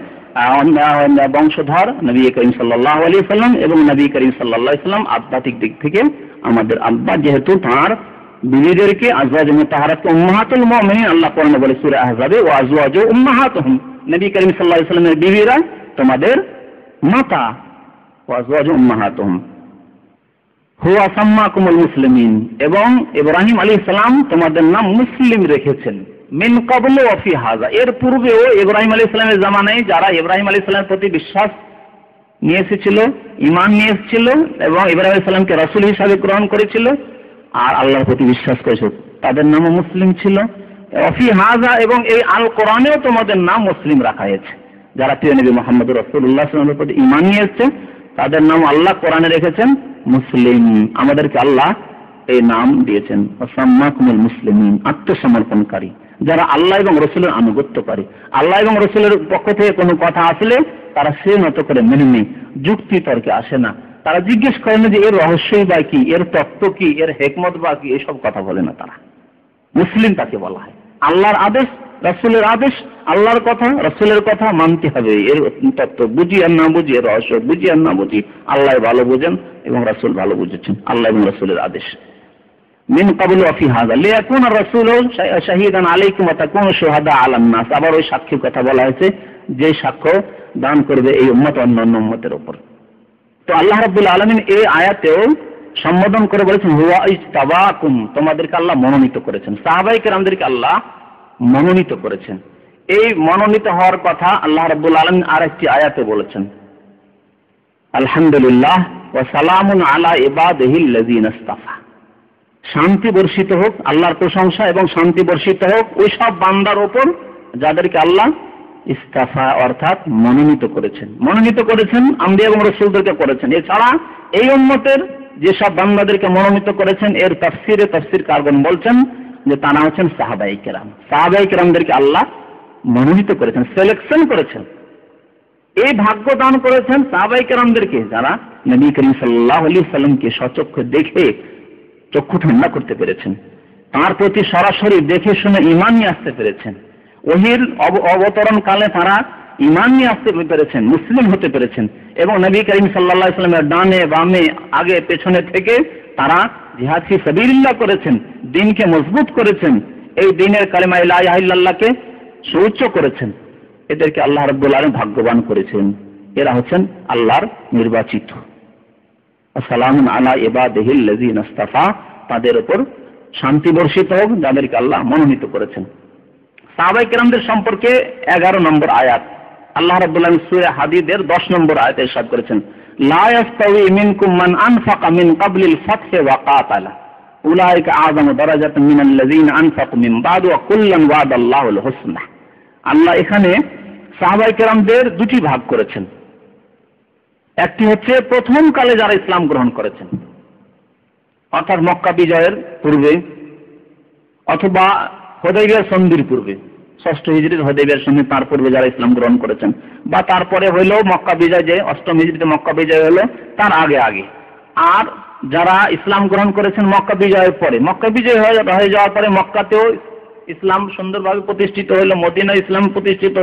বংশধর নবী করিম সাল্লাল্লাহু আলাইহি সাল্লাম এবং নবী করিম সাল্লাল্লাহু আলাইহি সাল্লাম আধ্যাত্মিক দিক থেকে আমাদের আব্বা, যেহেতু তার বিবিদেরকে আজওয়াজ মুতাহহারাতকে উম্মাহাতুল মুমিনিন আল্লাহ কোরআনে বলে সূরা আহজাবে, ওয়া আজওয়াজু উম্মাহাতুহুম, নবী করিম সাল্লাল্লাহু আলাইহি সাল্লামের বিবিরা তোমাদের মাতা, ওয়া আজওয়াজু উম্মাহাতুহুম হুয়া সাম্মাকুমুল মুসলিমিন, এবং ইব্রাহিম আলাইহিস সালাম তোমাদের নাম মুসলিম রেখেছেন। মিন ক্বাবলু ওয়া ফি হাযা, এর পূর্বেও ইব্রাহিম আলাইহিস সালামের জামানায় যারা ইব্রাহিম আলাইহিস সালামের প্রতি বিশ্বাস নিয়ে এসেছিল, ঈমান নিয়ে এসেছিল এবং ইব্রাহিম আলাইহিস সালামকে রাসূল হিসেবে গ্রহণ করেছিল আর আল্লাহর প্রতি বিশ্বাস করেছিল, তাদের নামও মুসলিম ছিল। ওয়া ফি হাযা, এবং এই আল কোরআনেও তোমাদের নাম মুসলিম রাখা হয়েছে। যারা প্রিয় নবী মুহাম্মদ রাসূলুল্লাহ সাল্লাল্লাহু আলাইহি ওয়াসাল্লামের প্রতি ঈমান নিয়ে এসেছে তাদের নাম আল্লাহ কোরআনে রেখেছেন মুসলিম। আমাদেরকে আল্লাহ এই নাম দিয়েছেন ওয়াসাম্মাকুমুল মুসলিমিন, আত্মসমর্পণকারী, যারা আল্লাহ এবং রসুলের আনুগত্যকারী। আল্লাহ এবং রসুলের পক্ষ থেকে কোনো কথা আসলে তারা সে মতো করে মেনে নেই, যুক্তি তর্কে আসে না, তারা জিজ্ঞেস করে না যে এর রহস্যই বা কি, এর তত্ত্ব কি, এর হেকমত বা কি, এসব কথা বলে না তারা। মুসলিম তাকে বলা হয়। আল্লাহর আদেশ, রসুলের আদেশ, আল্লাহর কথা, রসুলের কথা মানতে হবে। এর তত্ত্ব বুঝি আর না বুঝি, এর রহস্য বুঝি আর না বুঝি, আল্লাহ ভালো বুঝেন এবং রসুল ভালো বুঝেছেন, আল্লাহ এবং রসুলের আদেশ। মিন ক্বাবলু ওয়া ফি হাযা লিয়াকুনা রাসূলু শাহীদান আলাইকুম ওয়া তাকুনু শুহাদা আলান নাস, আবার ওই সাক্ষীর কথা বলা হয়েছে যে সাক্ষ্য দান করবে এই উম্মত অন্যান্য উম্মতের উপর। তো আল্লাহ রাব্বুল আলামিন এই আয়াতেও সম্বোধন করে বলেছেন হুয়া ইজতাবাকুম, তোমাদেরকে আল্লাহ মনোনীত করেছেন, সাহাবায়ে কেরামদেরকে আল্লাহ মনোনীত করেছেন। এই মনোনীত হওয়ার কথা আল্লাহ রাব্বুল আলামিন আরেকটি আয়াতে বলেছেন, আলহামদুলিল্লাহ ওয়া সালামুন আলা ইবাদিহিল্লাযিনা ইসতাফা, শান্তি বর্ষিত হোক, আল্লাহর প্রশংসা এবং শান্তি বর্ষিত হোক ওই সব বান্দার ওপর যাদেরকে আল্লাহ ইস্তাফা অর্থাৎ মনোনীত করেছেন। মনোনীত করেছেন আম্বিয়া এবং রাসূলদেরকে করেছেন। এছাড়া এই উম্মতের যেসব বান্দাদেরকে মনোনীত করেছেন এর তাফসীরকারগণ বলছেন যে তারা হচ্ছেন সাহাবায়ে কেরাম। সাহাবায়ে কেরামদেরকে আল্লাহ মনোনীত করেছেন, সিলেকশন করেছেন, এই ভাগ্য দান করেছেন সাহাবায়ে কেরামদেরকে যারা নবী করিম সাল্লাল্লাহু আলাইহি সাল্লামকে সচক্ষে দেখে চক্ষু ঠান্ডা করতে পেরেছেন, তার প্রতি সরাসরি দেখে শুনে ঈমান নিয়ে আসতে পেরেছেন, ওহীর অবতরণ কালে তারা ঈমান নিয়ে আসতে পেরেছেন, মুসলিম হতে পেরেছেন, এবং নবী করিম সাল্লাল্লাহু আলাইহি সাল্লামের ডানে বামে আগে পেছনে থেকে তারা জিহাদ ফি সাবিলিল্লাহ করেছেন, দ্বীনকে মজবুত করেছেন, এই দ্বীনের কালিমা লা ইলাহা ইল্লাল্লাহকে সুউচ্চ করেছেন। এদেরকে আল্লাহ রাব্বুল আলামিন ভাগ্যবান করেছেন। এরা হচ্ছেন আল্লাহর নির্বাচিত। আসসালামু আলা ইবাদিহিল্লাযিনা ইসতাফা, তাদের উপর শান্তি বর্ষিত হোক যাদেরকে আল্লাহ মনোনীত করেছেন। সাহাবায়ে কেরামদের সম্পর্কে 11 নম্বর আয়াত আল্লাহ রাব্বুল আলামিন সূরা হাদীদের 10 নম্বর আয়াতে ইরশাদ করেছেন, লা ইয়াস্তাউই মিনকুম মান আনফাকা মিন ক্বাবলিল ফাতহি ওয়া কাতালা উলাইকা আযমু দারাজাতান মিনাল্লাযিনা আনফাকু মিন বা'দু ওয়া কুল্লান ওয়াদাল্লাহুল হুসনা। আল্লাহ এখানে সাহাবায়ে কেরামদের দুটি ভাগ করেছেন। একটি হচ্ছে প্রথম কালে যারা ইসলাম গ্রহণ করেছেন, অর্থাৎ মক্কা বিজয়ের পূর্বে অথবা হুদায়বিয়ার সন্ধির পূর্বে, 6ষ্ঠ হিজরির হুদায়বিয়ার সন্ধি তার পূর্বে যারা ইসলাম গ্রহণ করেছেন, বা তারপরে হইলেও মক্কা বিজয়, যে 8ম হিজরিতে মক্কা বিজয় হলো তার আগে আগে। আর যারা ইসলাম গ্রহণ করেছেন মক্কা বিজয়ের পরে, মক্কা বিজয় হয়ে যাওয়ার পরে মক্কাতেও ইসলাম সুন্দরভাবে প্রতিষ্ঠিত হলো, মদিনায় ইসলাম প্রতিষ্ঠিত।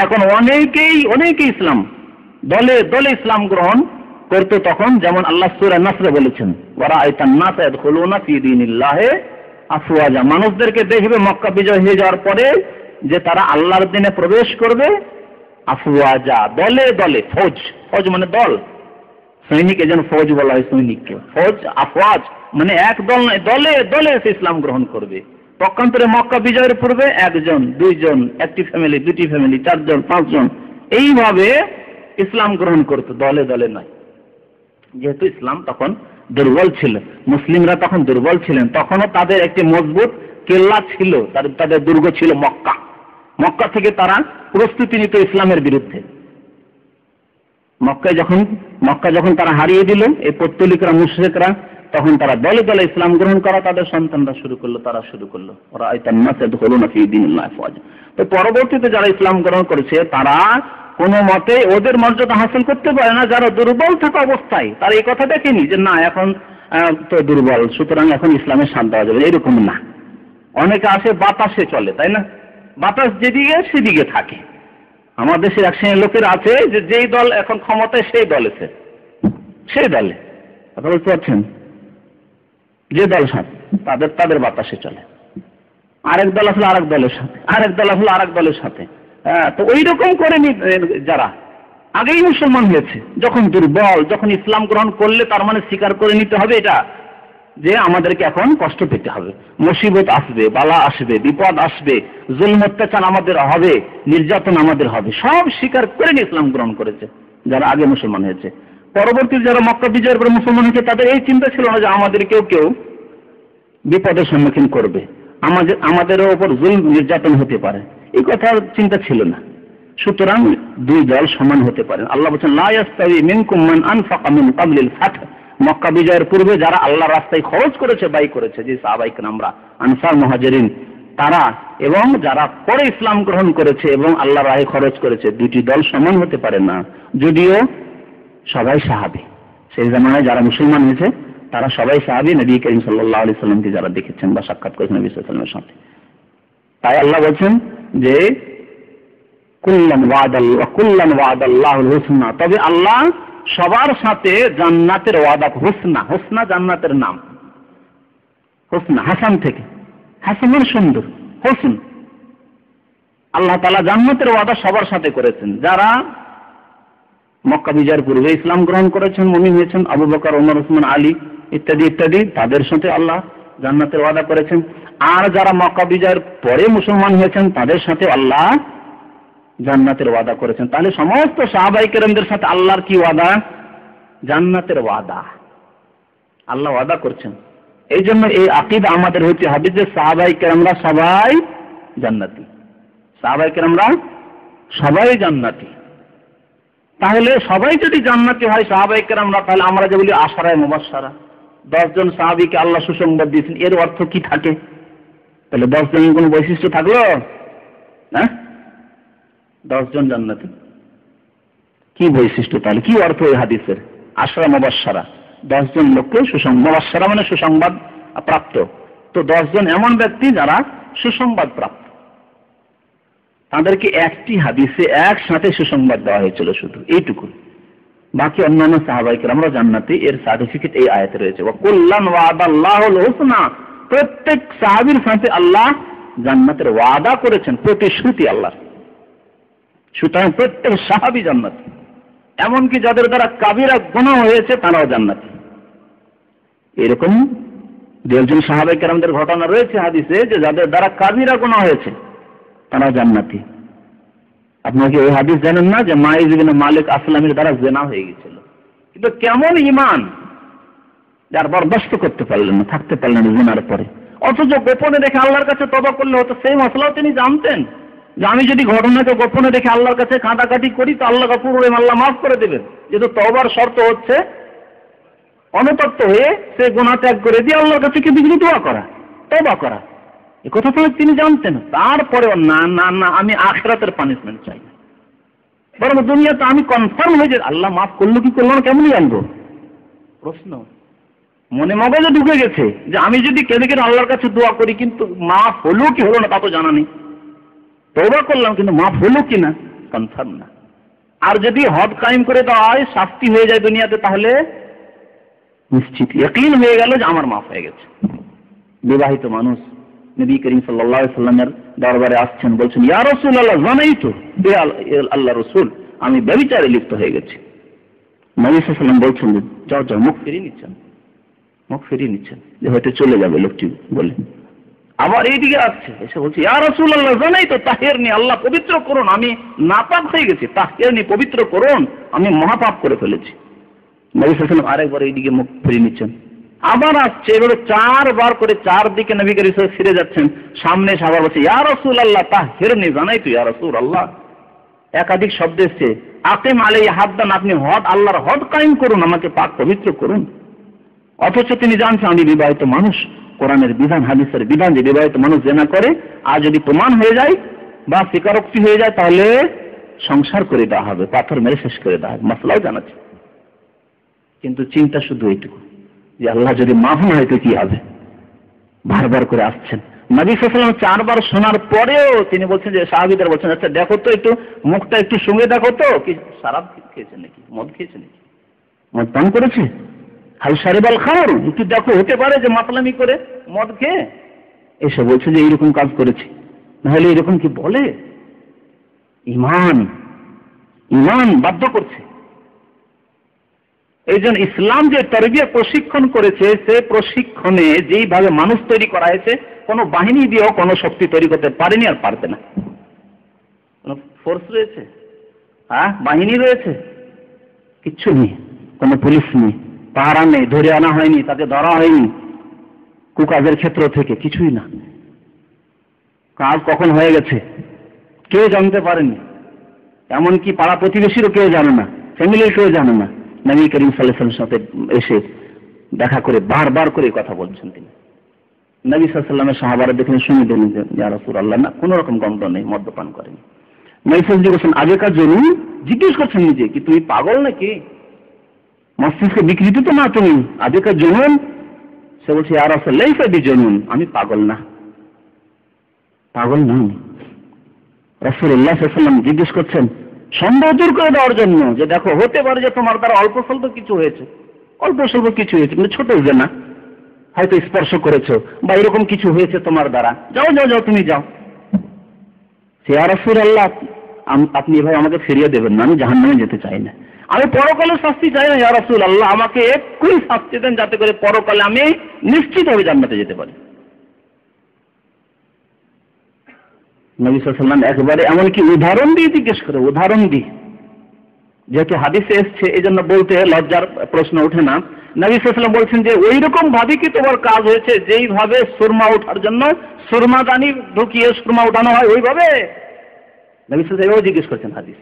এখন অনেকেই ইসলাম দলে দলে ইসলাম গ্রহণ করতে, তখন যেমন আল্লাহ সূরা নাসরে বলেছেন ওয়ারাআইতান নাসা ইয়াদখুলুনা ফি দীনিল্লাহি আফওয়াজা, মানুষদেরকে দেখবে মক্কা বিজয় হয়ে যাওয়ার পরে যে তারা আল্লাহর দ্বীনে প্রবেশ করবে আফওয়াজা, দলে দলে। ফৌজ মানে দল, সৈনিক, এজন্য ফৌজ বলা হয় সৈনিককে। ফৌজ আফওয়াজ মানে এক দল নয়, দলে দলে এসে ইসলাম গ্রহণ করবে। পক্ষান্তরে মক্কা বিজয়ের পূর্বে 1 জন 2 জন, একটি ফ্যামিলি, 2টি ফ্যামিলি, 4 জন 5 জন এইভাবে ইসলাম গ্রহণ করতো, দলে দলে নয়। যেহেতু ইসলাম তখন দুর্বল ছিল, মুসলিমরা তখন দুর্বল ছিলেন, তখনও তাদের একটি মজবুত কেল্লা ছিল, তাদের দুর্গ ছিল মক্কা। মক্কা থেকে তারা প্রস্তুতি নিত ইসলামের বিরুদ্ধে। মক্কা যখন তারা হারিয়ে দিল, এই পৌত্তলিকরা মুশরিকরা, তখন তারা দলে দলে ইসলাম গ্রহণ করা তাদের সন্তানরা শুরু করলো, তারা শুরু করলো। ওরা তো পরবর্তীতে যারা ইসলাম গ্রহণ করেছে তারা কোনো মতে ওদের মর্যাদা হাসিল করতে পারে না যারা দুর্বল থাকা অবস্থায়। তারা এই কথা দেখেনি যে না এখন তো দুর্বল, সুতরাং এখন ইসলামের সাথ দেওয়া যাবে, এরকম না। অনেকে আসে বাতাসে চলে, তাই না? বাতাস যেদিকে সেদিকে থাকে। আমাদের দেশের এক শ্রেণীর লোকের আছে যে যেই দল এখন ক্ষমতায় সেই দলেছে, সেই দলে কথা বলতে পারছেন, যে দল সাথে তাদের বাতাসে চলে। আরেক দল আসলে আরেক দলের সাথে, আরেক দল আসলে আরেক দলের সাথে। তো ওই রকম করে যারা আগেই মুসলমান হয়েছে, যখন দুর্বল, যখন ইসলাম গ্রহণ করলে তার মানে স্বীকার করে নিতে হবে এটা যে আমাদেরকে এখন কষ্ট পেতে হবে, মুসিবত আসবে, বালা আসবে, বিপদ আসবে, জুলম অত্যাচার আমাদের হবে, নির্যাতন আমাদের হবে, সব স্বীকার করে নিয়ে ইসলাম গ্রহণ করেছে যারা আগে মুসলমান হয়েছে। পরবর্তী যারা মক্কা বিজয়ের পরে মুসলমান হয়েছে তাদের এই চিন্তা ছিল না যে আমাদেরকেও কেউ বিপদের সম্মুখীন করবে, আমাদেরও ওপর জুলম নির্যাতন হতে পারে, এই কথার চিন্তা ছিল না। সুতরাং দুই দল সমান হতে পারে। আল্লাহ বলেছেন লা ইয়াস্তাবি মিনকুম মান আনফাকা মিন ক্বাবলিল ফাth, মক্কা বিজয়ের পূর্বে যারা আল্লাহর রাস্তায় খরচ করেছে, ব্যয় করেছে, যে সাহাবায়ে কেরামরা, আনসার মুহাজিরিন তারা, এবং যারা পরে ইসলাম গ্রহণ করেছে এবং আল্লাহর রাহে খরচ করেছে, দুটি দল সমান হতে পারে না। যদিও সবাই সাহাবী, সেই জামানায় যারা মুসলমান হয়েছে তারা সবাই সাহাবী, নবী করিম সাল্লাল্লাহু আলাইহি সাল্লামকে যারা দেখেছেন বা সাক্ষাৎ করেছেন নবী সাল্লাল্লাহু আলাইহি ওয়াসাল্লামের সাথে। তাই আল্লাহ বলছেন যে কুল্লান ওয়াদাল্লাহুল হুসনা, তবে আল্লাহ সবার সাথে জান্নাতের ওয়াদা, হুসনা, হুসনা জান্নাতের নাম, হুসনা হাসান থেকে, হাসান মানে সুন্দর, হুসন। আল্লাহ তাআলা জান্নাতের ওয়াদা সবার সাথে করেছেন যারা মক্কা বিজয়ের পূর্বে ইসলাম গ্রহণ করেছেন, মুমিন হয়েছেন, আবু বকর, ওমর, ওসমান, আলী ইত্যাদি ইত্যাদি, তাদের সাথে আল্লাহ জান্নাতের ওয়াদা করেছেন। আর যারা মক্কা বিজয়ের পরে মুসলমান হয়েছেন তাদের সাথে আল্লাহ জান্নাতের ওয়াদা করেছেন। তাহলে সমস্ত সাহাবায়ে কেরামদের সাথে আল্লাহর কি ওয়াদা? জান্নাতের ওয়াদা। আল্লাহ ওয়াদা করছেন। এই জন্য এই আকীদা আমাদের হতে হবে যে সাহাবায়ে কেরামরা সবাই জান্নাতি, সাহাবায়ে কেরামরা সবাই জান্নাতি। তাহলে সবাই যদি জান্নাতি হয় সাহাবায়ে কেরামরা, তাহলে আমরা যে বলি আশারায়ে মুবাশশারা, 10 জন সাহাবীকে আল্লাহ সুসংবাদ দিয়েছেন, এর অর্থ কি থাকে? তাহলে 10 জনের কোনো বৈশিষ্ট্য থাকলো না? 10 জন জান্নাতি, কি বৈশিষ্ট্য? তাহলে কি অর্থ এই হাদিসের? আশরা মুবাশশারা, 10 জন লোককে সুসংবাদ, মুবাশশারা মানে সুসংবাদ প্রাপ্ত। তো 10 জন এমন ব্যক্তি যারা সুসংবাদ প্রাপ্ত, তাদেরকে একটি হাদিসে একসাথে সুসংবাদ দেওয়া হয়েছিল, শুধু এইটুকু। বাকি অন্যান্য সাহাবায়ে কেরামরা জান্নাতি, এর সার্টিফিকেট এই আয়াতে রয়েছে। ওয়া কুল্লান ওয়াদাল্লাহুল হুসনা, প্রত্যেক সাহাবীর সাথে আল্লাহ জান্নাতের ওয়াদা করেছেন, প্রতিশ্রুতি আল্লাহ। সুতরাং প্রত্যেক সাহাবী জান্নাতি, এমনকি যাদের দ্বারা কাবিরা গুনাহ হয়েছে তারাও জান্নাতি। এরকম 2 জন সাহাবায়ে কেরামদের ঘটনা রয়েছে হাদিসে যে যাদের দ্বারা কাবিরা গুনাহ হয়েছে তারা জান্নাতি। আপনারা কি ওই হাদিস জানেন না যে মাইজ ইবনে মালিক আসলামের দ্বারা জিনা হয়ে গিয়েছিল, কিন্তু কেমন ঈমান, যার বরদাস্ত করতে পারলেন না, থাকতে পারলেন না জিনার পরে, অথচ গোপনে রেখে আল্লাহর কাছে তওবা করলে হতো। সেই মশলাও তিনি জানতেন যে আমি যদি ঘটনাকে গোপনে রেখে আল্লাহর কাছে কাঁদাকাটি করি তো আল্লাহ গফুর রহিম, আল্লাহ মাফ করে দেবেন। যেহেতু তওবার শর্ত হচ্ছে অনুতপ্ত হয়ে সে গুনাহ ত্যাগ করে দিয়ে আল্লাহর কাছে কিন্তু দোয়া করা, তওবা করা, এই কথা তো তিনি জানতেন। তারপরেও না না না, আমি আখিরাতের পানিশমেন্ট চাই না, বরং দুনিয়াতে আমি কনফার্ম হয়ে যে আল্লাহ মাফ করলো কি করলো না কেমন জানবো? প্রশ্ন মনে মগজে ঢুকে গেছে যে আমি যদি কেঁদে কেঁদে আল্লাহর কাছে দোয়া করি কিন্তু মাফ হলো কি হলো না তা তো জানা নেই, তওবা করলাম কিন্তু মাফ হলো কি না কনফার্ম না। আর যদি হদ কায়েম করে দেওয়া হয়, শাস্তি হয়ে যায় দুনিয়াতে, তাহলে নিশ্চিত ইয়াকিন হয়ে গেল যে আমার মাফ হয়ে গেছে। বিবাহিত মানুষ নবী করিম সাল্লাল্লাহু আলাইহি সাল্লামের দরবারে আসছেন, বলছেন ইয়া রাসূলুল্লাহ জানাইতু, হে আল্লাহ রাসূল আমি ব্যভিচারে লিপ্ত হয়ে গেছি। নবী সাল্লাল্লাহু আলাইহি ওয়াসাল্লাম বলছেন যে যাও যাও, মুখ ফিরিয়ে নিচ্ছেন যে হয়তো চলে যাবে লোকটি বলে। আবার এইদিকে আসছে, এসে বলছে ইয়া রাসূলুল্লাহ জানাইতু তাহিরনি, আল্লাহ পবিত্র করুন, আমি নাপাক হয়ে গেছি, তাহিরনি পবিত্র করুন, আমি মহাপাপ করে ফেলেছি। নবী সাল্লাল্লাহু আলাইহি ওয়াসাল্লাম আরেকবার এইদিকে মুখ ফিরিয়ে নিচ্ছেন, আবার আসছে, এভাবে 4 বার করে 4 দিকে নবী করিম সাল্লাল্লাহু আলাইহি ওয়াসাল্লাম ফিরে যাচ্ছেন। সামনে এসে আবার বলছে, ইয়া রাসূলুল্লাহ তাহহিরনি, জানাই তো ইয়া রাসূলুল্লাহ। একাধিক শব্দ এসছে, আকিম আলাইহি হাদ্দান, আপনি হদ, আল্লাহর হদ কায়েম করুন, আমাকে পাক পবিত্র করুন। অথচ তিনি জানছেন আমি বিবাহিত মানুষ, কোরআনের বিধান হাদিসের বিধান যে বিবাহিত মানুষ জেনা করে আর যদি প্রমাণ হয়ে যায় বা স্বীকারোক্তি হয়ে যায় তাহলে সংসার করে দেওয়া হবে, পাথর মেরে শেষ করে দেওয়া হবে, মাসলাও জানাচ্ছে। কিন্তু চিন্তা শুধু এইটুকু যে আল্লাহ যদি মাফ না হয় তো কি হবে। বারবার করে আসছেন নবী সাল্লাল্লাহু আলাইহি ওয়াসাল্লাম 4 বার শোনার পরেও তিনি বলছেন যে সাহাবীদের বলছেন, আচ্ছা দেখো তো একটু মুখটা একটু শুঁকে দেখো তো, কি শরাব খেয়েছে নাকি, মদ খেয়েছে নাকি, মদ পান করেছে, হাল শারিবাল খামর, একটু দেখো, হতে পারে যে মাতলামি করে মদ খেয়ে এসে বলছে যে এইরকম কাজ করেছে, নাহলে এরকম কি বলে। ঈমান বাধ্য করছে। এই জন্য ইসলাম যে তারবিয়া প্রশিক্ষণ করেছে, সে প্রশিক্ষণে যেইভাবে মানুষ তৈরি করা হয়েছে, কোনো বাহিনী দিয়েও কোনো শক্তি তৈরি করতে পারেনি আর পারবে না। কোনো ফোর্স রয়েছে, বাহিনী রয়েছে, কিচ্ছু নেই, কোনো পুলিশ নেই, পাহারা নেই, ধরে আনা হয়নি, তাকে ধরা হয়নি কুকাজের ক্ষেত্র থেকে, কিছুই না। কাজ কখন হয়ে গেছে কেউ জানতে পারেনি, এমনকি পাড়া প্রতিবেশীরও কেউ জানে না, ফ্যামিলির কেউ জানে না। নবী করিম সাল্লাল্লাহু আলাইহি ওয়াসাল্লামের সাথে এসে দেখা করে বারবার করে কথা বলছেন তিনি। নবী সাল্লাল্লাহু আলাইহি ওয়াসাল্লামের সাহাবারা দেখলেন, শুনে দিলেন যে ইয়া রাসূলুল্লাহ, না কোনো রকম গন্ধ নেই, মদ্যপান করেনি। নবী সাল্লাল্লাহু আলাইহি ওয়াসাল্লাম আগেকার জন্য জিজ্ঞেস করছেন নিজে, কি তুমি পাগল নাকি, মস্তিষ্কে বিকৃত তো না তুমি, আগেকার জনুন? সে বলছে, ইয়া রাসূলুল্লাহ লাইসা বিজনুন, আমি পাগল না, পাগল না। রাসূলুল্লাহ সাল্লাল্লাহু আলাইহি ওয়াসাল্লাম জিজ্ঞেস করছেন সন্দেহ দূর করে দেওয়ার জন্য, যে দেখো হতে পারে যে তোমার দ্বারা অল্প স্বল্প কিছু হয়েছে, কিন্তু ছোট জেনা, হয়তো স্পর্শ করেছো বা এরকম কিছু হয়েছে তোমার দ্বারা, যাও তুমি যাও। ইয়া রাসূলুল্লাহ আপনি এভাবে আমাকে ফিরিয়ে দেবেন না, আমি জাহান্নামে যেতে চাই না, আমি পরকালে শাস্তি চাই না। ইয়া রাসূলুল্লাহ আমাকে একটুই শাস্তি দেন যাতে করে পরকালে আমি নিশ্চিতভাবে জান্নাতে যেতে পারি। নবী সাল্লাল্লাহু আলাইহি ওয়াসাল্লাম একবারে এমনকি উদাহরণ দিয়ে জিজ্ঞেস করে, উদাহরণ দিয়ে, যেহেতু হাদিসে এসছে এই জন্য বলতে লজ্জার প্রশ্ন ওঠে না। নবী সাল্লাল্লাহু আলাইহি ওয়াসাল্লাম বলছেন যে ওই রকম ভাবে কি তোমার কাজ হয়েছে যেইভাবে সুরমা ওঠার জন্য সুরমাদানি ঢুকিয়ে সুরমা উঠানো হয় ওইভাবে? নবী সাল্লাল্লাহু আলাইহি ওয়াসাল্লাম জিজ্ঞেস করছেন হাদিস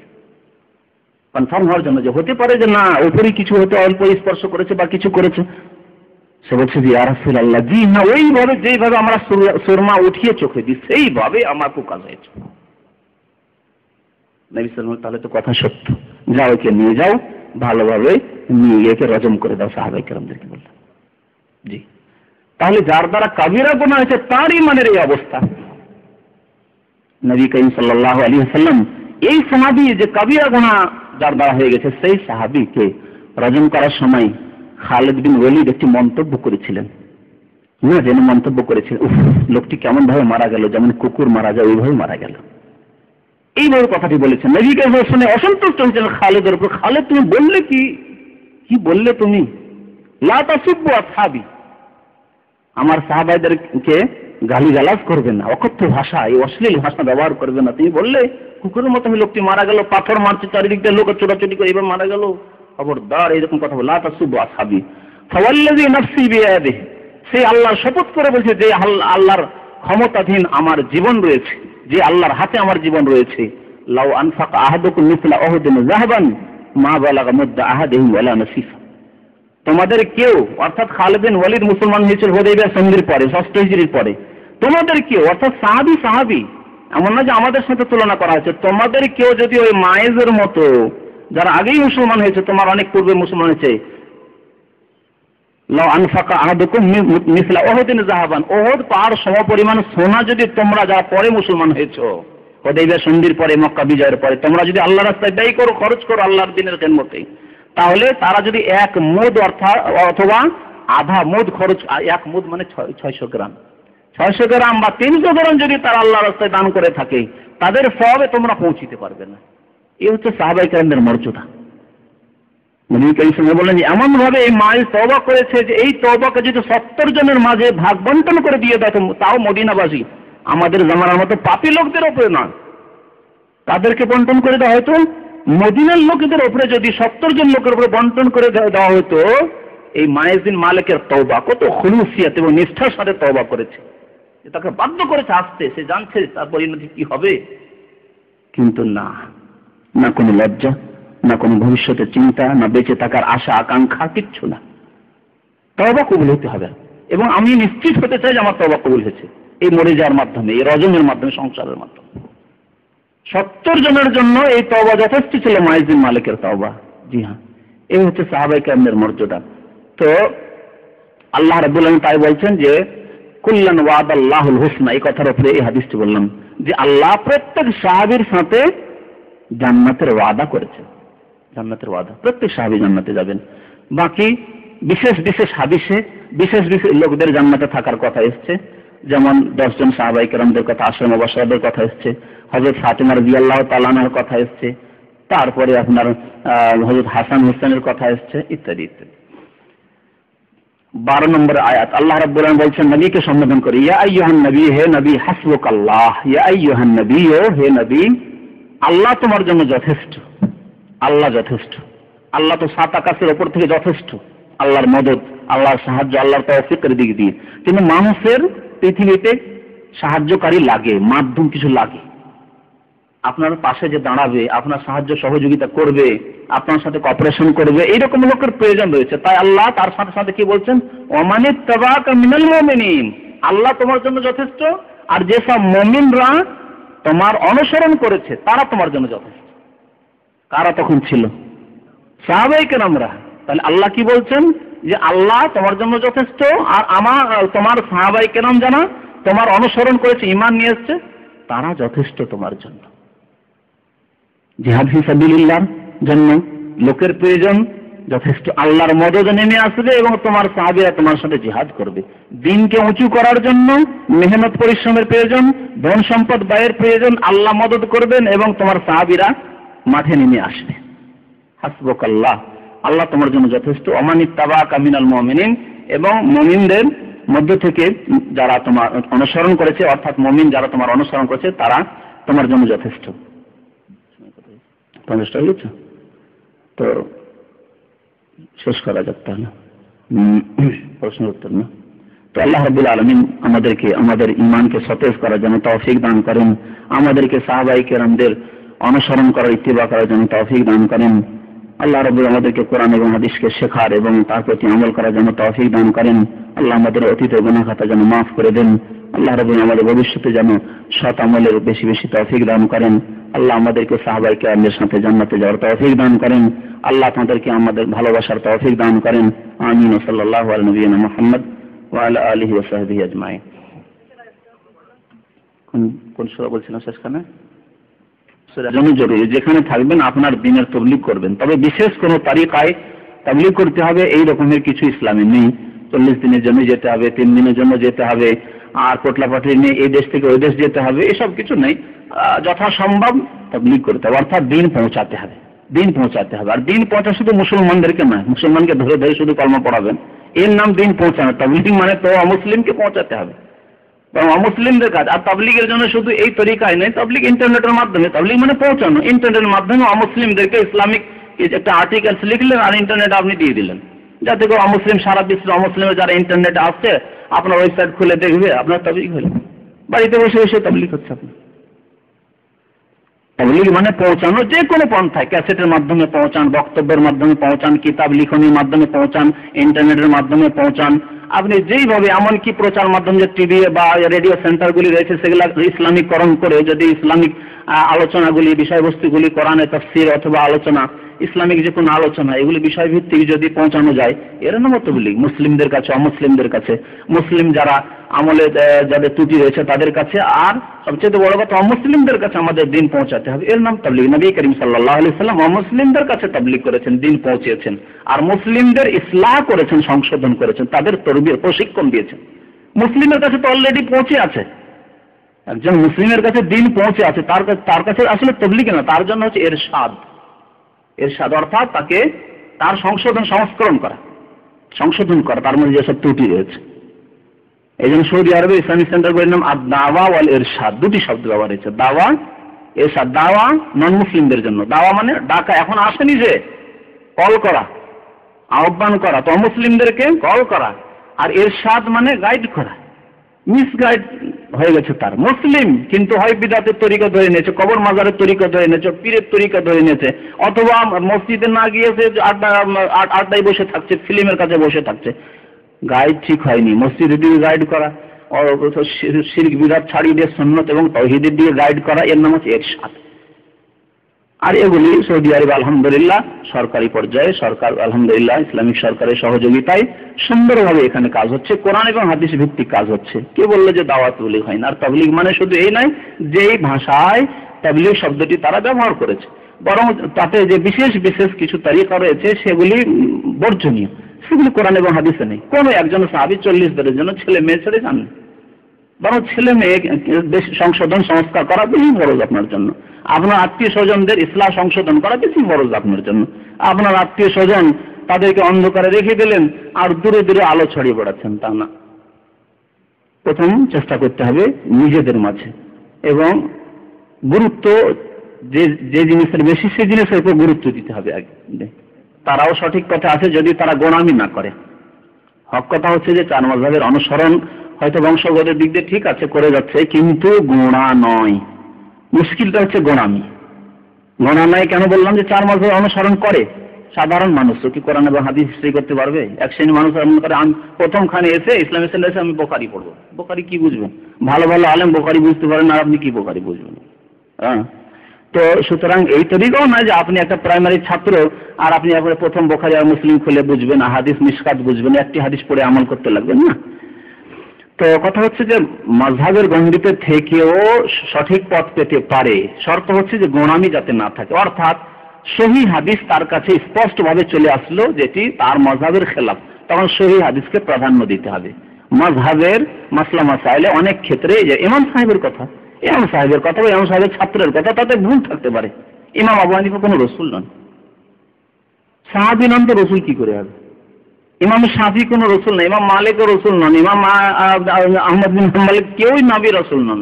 কনফার্ম হওয়ার জন্য, যে হতে পারে যে না ওপরই কিছু হতে অল্প স্পর্শ করেছে বা কিছু করেছে। সে বলছে যে ইয়া রাসূলুল্লাহ, জি না, ওইভাবে যেইভাবে আমরা সুরমা উঠিয়ে চোখে দিই সেইভাবে আমার কাজ হয়েছে। নবী সাল্লাল্লাহু আলাইহি ওয়াসাল্লাম, তাহলে তো কথা সত্য, যাও একে নিয়ে যাও, ভালোভাবে নিয়ে একে রজম করে দাও, সাহাবায়ে কেরামদেরকে বললেন। জি, তাহলে যার দ্বারা কাবিরা গুনাহ হয়েছে তার ঈমানের এই অবস্থা। নবী করিম সাল্লাল্লাহু আলাইহি ওয়াসাল্লাম এই সাহাবী যে কাবিরা গুনাহ যার দ্বারা হয়ে গেছে সেই সাহাবীকে রজম করার সময় খালিদ বিন ওয়ালিদ একটি মন্তব্য করেছিলেন, না যেন মন্তব্য করেছিলেন, উফ লোকটি কেমন ভাবে মারা গেল, যেমন কুকুর মারা যায় ওইভাবে মারা গেল, এইভাবে কথাটি বলেছেন। নবী করিম শুনে অসন্তুষ্ট হয়েছিলেন খালিদের উপর। খালিদ তুমি বললে কি বললে তুমি, লা তাসুব্বু আসহাবি, আমার সাহাবাইদেরকে গালিগালাজ করবেন না, অকথ্য ভাষা, এই অশ্লীল ভাষা ব্যবহার করবেন না। তুমি বললে কুকুরের মতো লোকটি মারা গেল, পাথর মারছে চারিদিক দিয়ে, লোক ছোটাছুটি করে এবার মারা গেল, খবরদার এইরকম কথা বলা। লা তাসুব্বু আসহাবি ফাওয়াল্লাযী নাফসি বিয়াদিহি, সেই আল্লাহর শপথ করে বলছে যে আল্লাহর ক্ষমতাধীন আমার জীবন রয়েছে, যে আল্লাহর হাতে আমার জীবন রয়েছে, লাউ আনফাকা আহাদুকুম মিসলা উহুদিন যাহাবান মা বালাগা মুদ্দা আহাদিহিম ওয়ালা নাসিফা, তোমাদের কেউ, অর্থাৎ খালিদ বিন ওয়ালিদ মুসলমান হয়েছিল হুদাইবিয়া সন্ধির পরে 6 হিজরির পরে, তোমাদের কেউ, অর্থাৎ সাহাবী, এমন না যে আমাদের সাথে তুলনা করা হয়েছে, তোমাদের কেউ যদি ওই মায়েজের মতো যারা আগেই মুসলমান হয়েছে, তোমার অনেক পূর্বে মুসলমান হয়েছে, লাউ আনফাকা আহাদুকুম মিসলা উহুদিন যাহাবান, উহুদ পাহাড় সমপরিমাণ সোনা যদি তোমরা যারা পরে মুসলমান হয়েছো হুদাইবিয়া সন্ধির পরে, মক্কা বিজয়ের পরে, তোমরা যদি আল্লাহর রাস্তায় ব্যয় করো, খরচ করো আল্লাহর দ্বীনের খিদমতে, তাহলে তারা যদি 1 মুদ অথবা আধা মুদ খরচ, 1 মুদ মানে 600 গ্রাম, 600 গ্রাম বা 300 গ্রাম যদি তারা আল্লাহর রাস্তায় দান করে থাকে, তাদের সওয়াবে তোমরা পৌঁছিতে পারবে না। এই হচ্ছে সাহাবায়ে কেরামদের মর্যাদা। নবী করিম সাল্লাল্লাহু আলাইহি ওয়াসাল্লাম বলেন এমন ভাবে এই মায়ের তওবা করেছে যে এই তওবাকে যদি 70 জনের মাঝে ভাগ বন্টন করে দিয়ে দাও, তাও মদিনাবাসী, আমাদের জামানার মতো পাপী লোকদের উপরে নয়, তাদেরকে বন্টন করে দেওয়া হয়তো মদিনার লোকদের উপরে, যদি 70 জন লোকের উপরে বন্টন করে দেওয়া হতো, এই মায়েজিন মালিকের তওবা কত খুলুসিয়াত এবং নিষ্ঠার সাথে তওবা করেছে, তাকে বাধ্য করেছে আসতে, সে জানছে তার পরিণতি কি হবে, কিন্তু না কোনো লজ্জা, না কোনো ভবিষ্যতের চিন্তা, না বেঁচে থাকার আশা আকাঙ্ক্ষা, কিচ্ছু না। তওবা কবুল হতে হবে, এবং আমি নিশ্চিত হতে চাই যে আমার তওবা কবুল হয়েছে এই মরে যাওয়ার মাধ্যমে, এই রজমের মাধ্যমে, সংসারের মাধ্যমে। 70 জনের জন্য এই তওবা যথেষ্ট ছিল, মায়েজিন মালিকের তওবা। জি হ্যাঁ, এই হচ্ছে সাহাবায়ে কেরামদের মর্যাদা। তো আল্লাহ রাব্বুল আলামিন তাই বলছেন যে কুল্লান ওয়াদাল্লাহুল হুসনা, এই কথার উপরে এই হাদিসটি বললাম যে আল্লাহ প্রত্যেক সাহাবীর সাথে জান্নাতের ওয়াদা করেছে, জান্নাতের ওয়াদা, প্রত্যেক সাহাবী জান্নাতে যাবেন। বাকি বিশেষ বিশেষ হাদিসে বিশেষ বিশেষ লোকদের জান্নাতে থাকার কথা এসছে, যেমন 10 জন সাহাবায়ে কেরামদের কথা, 10 মুবাশশিরদের কথা এসছে, হযরত ফাতিমা রাদিয়াল্লাহু তাআলা আনহার কথা এসছে, তারপরে আপনার হযরত হাসান হোসেনের কথা এসছে, ইত্যাদি ইত্যাদি। 12 নম্বর আয়াত আল্লাহ রাব্বুল আলামিন বলছেন নবীকে সম্বোধন করে, ইয়া আইয়ুহান নবী, হে নবী, হাসবুকাল্লাহ, ইয়া আইয়ুহান নবী, ও হে নবী, আল্লাহ তোমার জন্য যথেষ্ট, আল্লাহ যথেষ্ট। আল্লাহ তো 7 আকাশের উপর থেকে যথেষ্ট, আল্লাহর মদদ, আল্লাহর সাহায্য, আল্লাহর তৌফিকের দিক দিয়ে। কিন্তু মানুষের পৃথিবীতে সাহায্যকারী লাগে, মাধ্যম কিছু লাগে, আপনার পাশে যে দাঁড়াবে, আপনার সাহায্য সহযোগিতা করবে, আপনার সাথে কোঅপারেশন করবে, এইরকম লোকের প্রয়োজন রয়েছে। তাই আল্লাহ তার সাথে সাথে কি বলছেন, ওয়ামানিত্তাবাকা মিনাল মুমিনিন, আল্লাহ তোমার জন্য যথেষ্ট, আর যেসব মুমিনরা তোমার অনুসরণ করেছে তারা তোমার জন্য যথেষ্ট। কারা তখন ছিল? সাহাবায়ে কেরামরা। তাহলে আল্লাহ কি বলছেন যে আল্লাহ তোমার জন্য যথেষ্ট, আর তোমার সাহাবায়ে কেরাম যারা তোমার অনুসরণ করেছে, ঈমান নিয়ে এসেছে, তারা যথেষ্ট তোমার জন্য। জিহাদ ফি সাবিলিল্লাহর জন্য লোকের প্রয়োজন যথেষ্ট, আল্লাহর মদদ নেমে আসবে এবং তোমার সাহাবীরা তোমার সাথে জিহাদ করবে। দিনকে উঁচু করার জন্য মেহনত পরিশ্রমের প্রয়োজন, ধন সম্পদ ব্যয়ের প্রয়োজন, আল্লাহ মদদ করবেন এবং তোমার সাহাবীরা মাঠে নেমে আসবে। হাসবুকাল্লাহ, আল্লাহ তোমার জন্য যথেষ্ট। ওয়ামানিত্তাবাকা মিনাল মুমিনিন, এবং মুমিনদের মধ্য থেকে যারা তোমার অনুসরণ করেছে, অর্থাৎ মুমিন যারা তোমার অনুসরণ করেছে তারা তোমার জন্য যথেষ্ট। 50টা হয়ে গেছে, তো শেষ করা যাক তাহলে প্রশ্নের উত্তর না। তো আল্লাহ রাব্বুল আলামিন আমাদেরকে আমাদের ঈমানকে সতেজ করার জন্য তৌফিক দান করেন, আমাদেরকে সাহাবায়ে কেরামদের অনুসরণ করার, ইত্তিবা করার জন্য তৌফিক দান করেন। আল্লাহ রাব্বুল আমাদেরকে কোরআন এবং হাদিসকে শেখার এবং তার প্রতি আমল করার জন্য তৌফিক দান করেন। আল্লাহ আমাদের অতীতের গুনাহ খাতা যেন মাফ করে দেন। আল্লাহ রাব্বুল আমাদের ভবিষ্যতে যেন সৎ আমলের বেশি বেশি তৌফিক দান করেন। আল্লাহ আমাদেরকে সাহাবায়ে কেরামদের সাথে জান্নাতে যাওয়ার তৌফিক দান করেন। আল্লাহ তাদেরকে আমাদের ভালোবাসার তৌফিক দান করেন। আমিন। সাল্লাল্লাহু আলা নবিয়িনা মুহাম্মদ ওয়া আলা আলিহি ওয়া সাহবিহি আজমাইন। কোন সূরা বলছিলেন শেষখানে? জন্য জরুরি, যেখানে থাকবেন আপনার দ্বীনের তাবলীগ করবেন, তবে বিশেষ কোনো তারিকায় তাবলীগ করতে হবে এই রকমের কিছু ইসলামে নেই। 40 দিনের জন্য যেতে হবে, 3 দিনের জন্য যেতে হবে, আর কোটলাপাটি নিয়ে এই দেশ থেকে ওই দেশ যেতে হবে, এসব কিছু নেই। যথাসম্ভব তাবলীগ করতে হবে, অর্থাৎ দ্বীন পৌঁছাতে হবে, দ্বীন পৌঁছাতে হবে। আর দ্বীন পৌঁছা শুধু মুসলমানদেরকে নয়, মুসলমানকে ধরে ধরে শুধু কলমা পড়াবেন এর নাম দ্বীন পৌঁছানো। তাবলীগ মানে তো অমুসলিমকে পৌঁছাতে হবে, অমুসলিমদের কাজ। আর তাবলীগের জন্য শুধু এই তরিকায় নেই, তাবলীগ ইন্টারনেটের মাধ্যমে, তাবলীগ মানে পৌঁছানো, ইন্টারনেটের মাধ্যমে অমুসলিমদেরকে ইসলামিক একটা আর্টিকেলস লিখলেন আর ইন্টারনেট আপনি দিয়ে দিলেন, যাতে করে অমুসলিম সারা বিশ্বের অমুসলিমের যারা ইন্টারনেটে আসছে আপনার ওয়েবসাইট খুলে দেখবে, আপনার তাবলীগ হলো, বাড়িতে বসে বসে তাবলীগ হচ্ছে আপনার। তাবলীগ মানে পৌঁছানো, যে কোনো পন্থায়, ক্যাসেটের মাধ্যমে পৌঁছান, বক্তব্যের মাধ্যমে পৌঁছান, কিতাব লিখনির মাধ্যমে পৌঁছান, ইন্টারনেটের মাধ্যমে পৌঁছান, আপনি যেইভাবে, এমনকি প্রচার মাধ্যম যে টিভি বা রেডিও সেন্টারগুলি রয়েছে সেগুলা ইসলামিকরণ করে যদি ইসলামিক আলোচনাগুলি, বিষয়বস্তুগুলি, কোরআনে তাফসীর অথবা আলোচনা, ইসলামিক যে কোনো আলোচনা, এগুলি বিষয়ভিত্তিক যদি পৌঁছানো যায়, এর নাম তাবলীগ। মুসলিমদের কাছে, অমুসলিমদের কাছে, মুসলিম যারা আমলে যাদের ত্রুটি রয়েছে তাদের কাছে, আর সবচেয়ে বড় কথা অমুসলিমদের কাছে আমাদের দ্বীন পৌঁছাতে হবে, এর নাম তাবলীগ। নবী করিম সাল্লাল্লাহু আলাইহি সাল্লাম অমুসলিমদের কাছে তাবলীগ করেছেন, দ্বীন পৌঁছেছেন, আর মুসলিমদের ইসলাহ করেছেন, সংশোধন করেছেন, তাদের তরবিয়ত, প্রশিক্ষণ দিয়েছেন। মুসলিমের কাছে তো অলরেডি পৌঁছে আছে, একজন মুসলিমের কাছে দ্বীন পৌঁছে আছে, তার কাছে আসলে তাবলীগ না, তার জন্য হচ্ছে ইরশাদ। ইরশাদ অর্থাৎ তাকে তার সংস্করণ করা, তার মধ্যে যেসব ত্রুটি রয়েছে। এই জন্য সৌদি আরবে ইসলামিক সেন্টারগুলির নাম দাওয়া ওয়াল ইরশাদ, দুটি শব্দ ব্যবহার হয়েছে, দাওয়া, ইরশাদ। দাওয়া নন মুসলিমদের জন্য, দাওয়া মানে ডাকা, এখন আসেনি যে কল করা, আহ্বান করা, তো অমুসলিমদেরকে কল করা, আর ইরশাদ মানে গাইড করা। মিসগাইড হয়ে গেছে তার। মুসলিম কিন্তু হয় বিদআতের তরিকা ধরে নিয়েছে, কবর মাজারের তরিকা ধরে নিয়েছে, পীরের তরিকা ধরে নিয়েছে, অথবা মসজিদে না গিয়েছে আড্ডায় বসে থাকছে, ফিল্মের কাছে বসে থাকছে। গাইড ঠিক হয়নি। মসজিদের দিকে গাইড করা, শিরক বিদআত ছাড়িয়ে দিয়ে সুন্নাত এবং তাওহীদের দিকে গাইড করা, এর নাম হচ্ছে ইরশাদ। আর এগুলি সৌদি আরব আলহামদুলিল্লাহ সরকারি পর্যায়ে, সরকার আলহামদুলিল্লাহ ইসলামিক সরকারের সহযোগিতায় সুন্দরভাবে এখানে কাজ হচ্ছে, কোরআন এবং হাদিস ভিত্তিক কাজ হচ্ছে। কে বললো যে দাওয়াত তাবলীগ হয় না? আর তাবলীগ মানে শুধু এই নয় যেই ভাষায় তাবলীগ শব্দটি তারা ব্যবহার করেছে, বরং তাতে যে বিশেষ বিশেষ কিছু তরিকা রয়েছে সেগুলি বর্জনীয়, সেগুলি কোরআন এবং হাদিসে নেই। কোনো একজন সাহাবী 40 দিনের জন্য ছেলে মেয়ে ছেড়ে যান, বরং ছেলে মেয়ে সংশোধন সংস্কার করা বেশি ফরজ আপনার জন্য। আপনার আত্মীয় স্বজনদের ইসলাম সংশোধন করা বেশি ফরজ আপনার জন্য। আপনার আত্মীয় স্বজন তাদেরকে অন্ধকারে রেখে দিলেন আর দূরে দূরে আলো ছড়িয়ে বেড়াচ্ছেন, তা না। প্রথম চেষ্টা করতে হবে নিজেদের মাঝে, এবং গুরুত্ব যে জিনিসের বেশি সেই জিনিসের উপর গুরুত্ব দিতে হবে আগে। তারাও সঠিক কথা আছে যদি তারা গোঁড়ামি না করে। হক কথা হচ্ছে যে চার মাযহাবের অনুসরণ হয়তো বংশগতের দিক দিয়ে ঠিক আছে করে যাচ্ছে, কিন্তু গোঁড়া নয়। মুশকিলটা হচ্ছে গোঁড়ামি। গোঁড়া নয় কেন বললাম? যে চার মাযহাব অনুসরণ করে সাধারণ মানুষ কি কোরআন এবং হাদিস হিস্ট্রি করতে পারবে? এক শ্রেণী মানুষ মনে করে আমি প্রথমখানে এসে ইসলামী সেন্টারে এসে আমি বোখারি পড়বো। বোখারি কি বুঝবেন? ভালো ভালো আলেম বোখারি বুঝতে পারেন, আর আপনি কি বোখারি বুঝবেন? হ্যাঁ, তো সুতরাং এই তরিকাও নয় যে আপনি একটা প্রাইমারি ছাত্র আর আপনি একবারে প্রথম বোখারি আর মুসলিম খুলে বুঝবেন, হাদিস মিশকাত বুঝবেন, একটি হাদিস পড়ে আমল করতে লাগবেন না। তো কথা হচ্ছে যে মাযহাবের গণ্ডিতে থেকেও সঠিক পথ পেতে পারে, শর্ত হচ্ছে যে গোঁড়ামি যাতে না থাকে। অর্থাৎ সহিহ হাদিস তার কাছে স্পষ্টভাবে চলে আসলো যেটি তার মাযহাবের খেলাফ, তখন সহিহ হাদিসকে প্রাধান্য দিতে হবে। মাযহাবের মাসলা মাসাইলে অনেক ক্ষেত্রে যে ইমাম সাহেবের কথা বা ইমাম সাহেবের ছাত্রের কথা, তাতে ভুল থাকতে পারে। ইমাম আবু হানিফা কোনো রসুল নন, সাহাবী নন, তো রসুল কি করে হবে? ইমাম শাফি কোনো রসুল নন, ইমাম মালিকও রসুল নন, ইমাম আহমদ বিন হাম্বল কেউই নবী রসুল নন।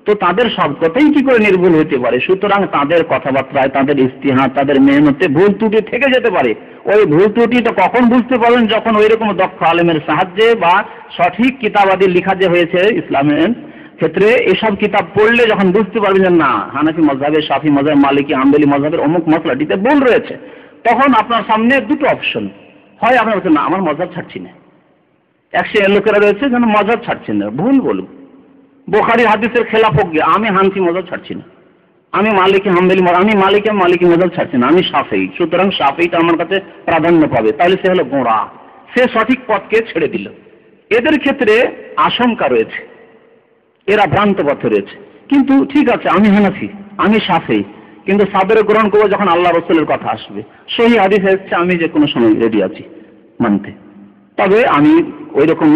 তো তাদের সব কথাই কি করে নির্ভুল হতে পারে? সুতরাং তাদের কথাবার্তায়, তাদের ইস্তিহাদ, তাদের মেহনতে ভুল ত্রুটি থেকে যেতে পারে। ওই ভুল ত্রুটিটা কখন বুঝতে পারবেন? যখন ওই রকম দক্ষ আলেমের সাহায্যে বা সঠিক কিতাবাদি লেখা যে হয়েছে ইসলামের ক্ষেত্রে, এসব কিতাব পড়লে যখন বুঝতে পারবেন যে না, হানাফি মাযহাবে, শাফি মাযহাব, মালিকি, হাম্বলি মাযহাবের অমুক মাসলাটিতে ভুল রয়েছে, তখন আপনার সামনে দুটো অপশন। হয় আপনার বলছেন না আমার মাযহাব ছাড়ছি না, এক শ্রেণীর লোকেরা রয়েছে যেন মাযহাব ছাড়ছেন না, ভুল বলুন, বুখারী হাদিসের খেলাফ হোক গিয়ে আমি হানফি মাযহাব ছাড়ছি না, আমি মালিকি হাম্বলি, আমি মালিকি মাযহাব ছাড়ছি না, আমি শাফিঈ, সুতরাং শাফিঈটা আমার কাছে প্রাধান্য পাবে, তাহলে সে হলো গোঁড়া, সে সঠিক পথকে ছেড়ে দিল। এদের ক্ষেত্রে আশঙ্কা রয়েছে, এরা ভ্রান্ত পথে রয়েছে। কিন্তু ঠিক আছে, আমি হানাফি, আমি শাফিঈ, কিন্তু সাদরে গ্রহণ করবো যখন আল্লাহ রসুলের কথা আসবে, সহিহ হাদিস এসেছে, আমি যে কোনো সময় রেডি আছি মানতে। তবে আমি ওই রকম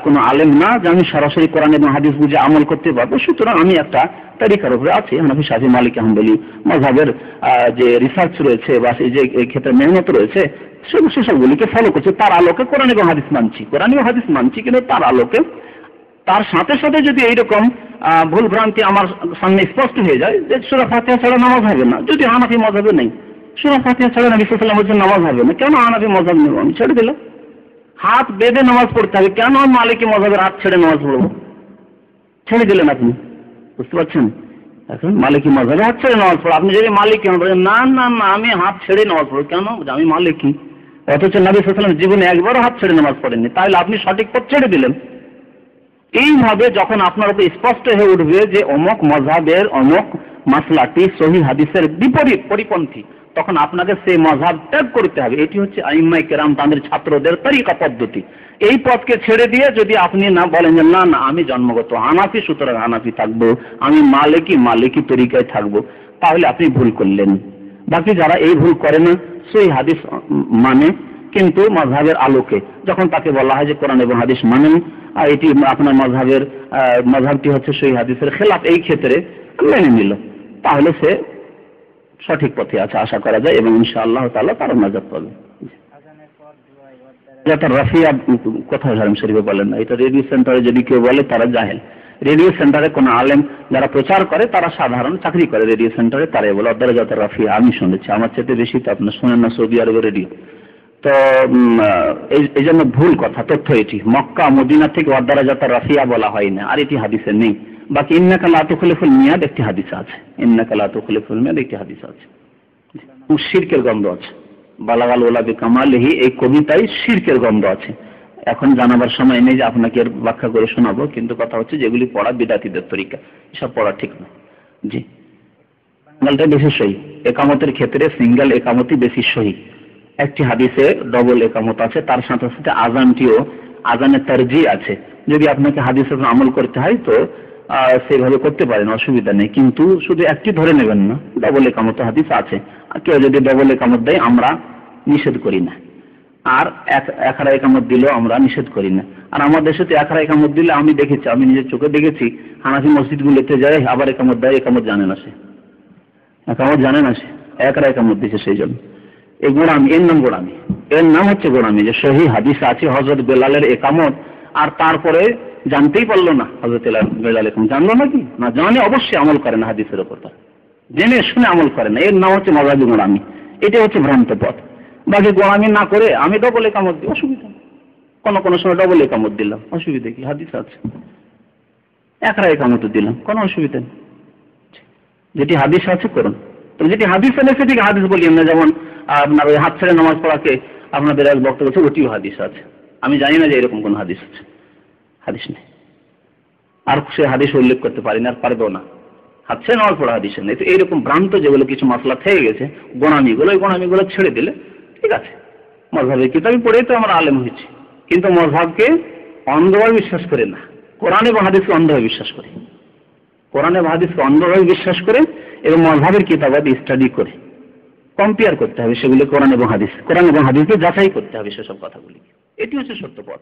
কোনো আলেম না যে আমি সরাসরি কোরআন এবং হাদিস বুঝে আমল করতে পারবো। সুতরাং আমি একটা তারিখার উপরে আছি, হানাফি, শাফিঈ, মালিকি, হাম্বলি মাযহাবের যে রিসার্চ রয়েছে বা যে এই ক্ষেত্রে মেহনত রয়েছে সেসবগুলিকে ফলো করছে। তার আলোকে কোরআন এবং হাদিস মানছি, কিন্তু তার আলোকে, তার সাথে সাথে যদি এইরকম ভুল ভ্রান্তি আমার সামনে স্পষ্ট হয়ে যায় যে সূরা ফাতিহা ছাড়া নামাজ হবে না, যদি হানাফি মাযহাবে নেই, সূরা ফাতিহা ছাড়া নবী সাল্লাল্লাহু আলাইহি ওয়াসাল্লাম নামাজ হবে না, কেন হানাফি মাযহাব নেব? আমি ছেড়ে দিলাম। হাত বেঁধে নামাজ পড়তে হবে, কেন মালিকি মাযহাবের হাত ছেড়ে নামাজ পড়বো? ছেড়ে দিলেন আপনি, বুঝতে পারছেন? এখন মালিকি মাযহাবে হাত ছেড়ে নামাজ পড়ো, আপনি যদি মালিকি বলেন না না না আমি হাত ছেড়ে নামাজ পড়বো, কেন? আমি মালিকি, অথচ নবী সাল্লাল্লাহু আলাইহি ওয়াসাল্লাম জীবনে একবারও হাত ছেড়ে নামাজ পড়েননি, তাহলে আপনি সঠিক পথ ছেড়ে দিলেন। এইভাবে যখন আপনার উপর স্পষ্ট হয়ে উঠবে যে অমুক মাযহাবের অমুক মাসলাটি সহিহ হাদিসের বিপরীত, পরিপন্থী, তখন আপনাকে সেই মাযহাব ত্যাগ করতে হবে। এটি হচ্ছে আইম্মায়ে কেরাম, তাদের ছাত্রদের তরিকা পদ্ধতি। এই পথকে ছেড়ে দিয়ে যদি আপনি না বলেন যে না না আমি জন্মগত হানাফি, সুতরাং হানাফি থাকবো, আমি মালিকি তরিকায় থাকবো, তাহলে আপনি ভুল করলেন। বাকি যারা এই ভুল করে না, সহিহ হাদিস মানে, কিন্তু মাযহাবের আলোকে যখন তাকে বলা হয় যে কোরআন এবং হাদিস মানেন, আর এটি আপনার মাযহাবটি হচ্ছে সহিহ হাদিসের খেলাফ, এই ক্ষেত্রে মেনে নিল, তাহলে সে সঠিক পথে আছে আশা করা যায়, এবং ইনশাআল্লাহ তাআলা তার নাজাত পাবে। এটা রাফিয়া কোথায় হারাম শরীফে বলেন না, এটা রেডিও সেন্টারে যদি কেউ বলে তারা জাহেল। রেডিও সেন্টারে কোনো আলেম যারা প্রচার করে তারা সাধারণ চাকরি করে রেডিও সেন্টারে, তারাই বলে দরজাত রাফিয়া। আমি শুনেছি, আমার চেয়ে বেশি তো আপনার শোনেন না সৌদি আরবের রেডিও। তো এই জন্য ভুল কথা, তথ্য এটি। মক্কা মদিনা থেকে ওয়াদারাজাত রাফিয়া বলা হয় না, আর এটি হাদিসে নেই। বাকি ইন্নাকা লা তুখলিফুল মিয়াদ একটি হাদিস আছে, ইন্নাকা লা তুখলিফুল মিয়াদ একটি হাদিস আছে। শিরকের গন্ধ আছে, বালাগাল ওলা বিকামালিহি এই কবিতায় শিরকের গন্ধ আছে। এখন জানাবার সময় নেই যে আপনাকে এর ব্যাখ্যা করে শোনাবো, কিন্তু কথা হচ্ছে যেগুলি পড়া বিদাতীদের তরিকা, এসব পড়া ঠিক না। জি, সিঙ্গেলটা বেশি সহি, একামতের ক্ষেত্রে সিঙ্গেল একামতই বেশি সহি। একটি হাদিসে ডবল একামত আছে, তার সাথে সাথে আজানটিও, আজানের তারজি আছে। যদি আপনাকে হাদিসের উপর আমল করতে হয় তো সেভাবে করতে পারেন, অসুবিধা নেই, কিন্তু শুধু একটি ধরে নেবেন না, ডবল একামত হাদিস আছে। কেউ যদি ডবল একামত দেয় আমরা নিষেধ করি না, আর একরা একামত দিলেও আমরা নিষেধ করি না। আর আমার দেশে তো একরা একামত দিলে আমি দেখেছি, আমি নিজের চোখে দেখেছি, হানাফি মসজিদগুলোতে যায় আবার একামত দেয়, একামত জানে না সে, একামত জানে না সে, একরা একামত দিচ্ছে। সেই জন্য এই গোড়ামি, এর নাম গোড়ামি, এর নাম হচ্ছে গোড়ামি। যে সহি হাদিস আছে হযরত বেলালের একামত, আর তারপরে জানতেই পারলো না হযরত বেলাল একামত, জানলো নাকি না, জানে অবশ্যই আমল করে না হাদিসের উপর, জেনে শুনে আমল করে না, এর নাম হচ্ছে মাযহাবি গোড়ামি। এটা হচ্ছে ভ্রান্ত পথ। বাকি গোড়ামি না করে আমি ডবল একামত দিই, অসুবিধা নেই। কোনো সময় ডবল একামত দিলাম, অসুবিধা কি? হাদিস আছে। একরা একামত দিলাম, কোনো অসুবিধা নেই। যেটি হাদিস আছে করুন। তো যেটি হাদিস আছে সেটিকে হাদিস বলিয়েন না। যেমন আপনার ওই হাত ছেড়ে নামাজ পড়াকে আপনাদের এক বক্তব্য আছে, ওটিও হাদিস আছে। আমি জানি না যে এরকম কোন হাদিস আছে, হাদিস নেই। আর সে হাদিস উল্লেখ করতে পারি না, আর পারবেও না। হাত ছেড়ে নামাজ পড়া হাদিস নেই। তো এইরকম ভ্রান্ত যেগুলো কিছু মাসলা থেকে গেছে, গোড়ামিগুলো, ওই গোড়ামিগুলো ছেড়ে দিলে ঠিক আছে। মযহাবের কিতাবই পড়েই তো আমরা আলেম হয়েছি, কিন্তু মযহাবকে অন্ধভাবে বিশ্বাস করে না, কোরআন এবং হাদিসকে অন্ধভাবে বিশ্বাস করি। কোরআন এবং হাদিসকে অন্ধভাবে বিশ্বাস করে এবং মযহাবের কিতাবাদি স্টাডি করে কম্পেয়ার করতে হবে সেগুলো কোরআন এবং হাদিস, কোরআন এবং হাদিসকে যাচাই করতে হবে সেসব কথাগুলি। এটি হচ্ছে সত্য পথ।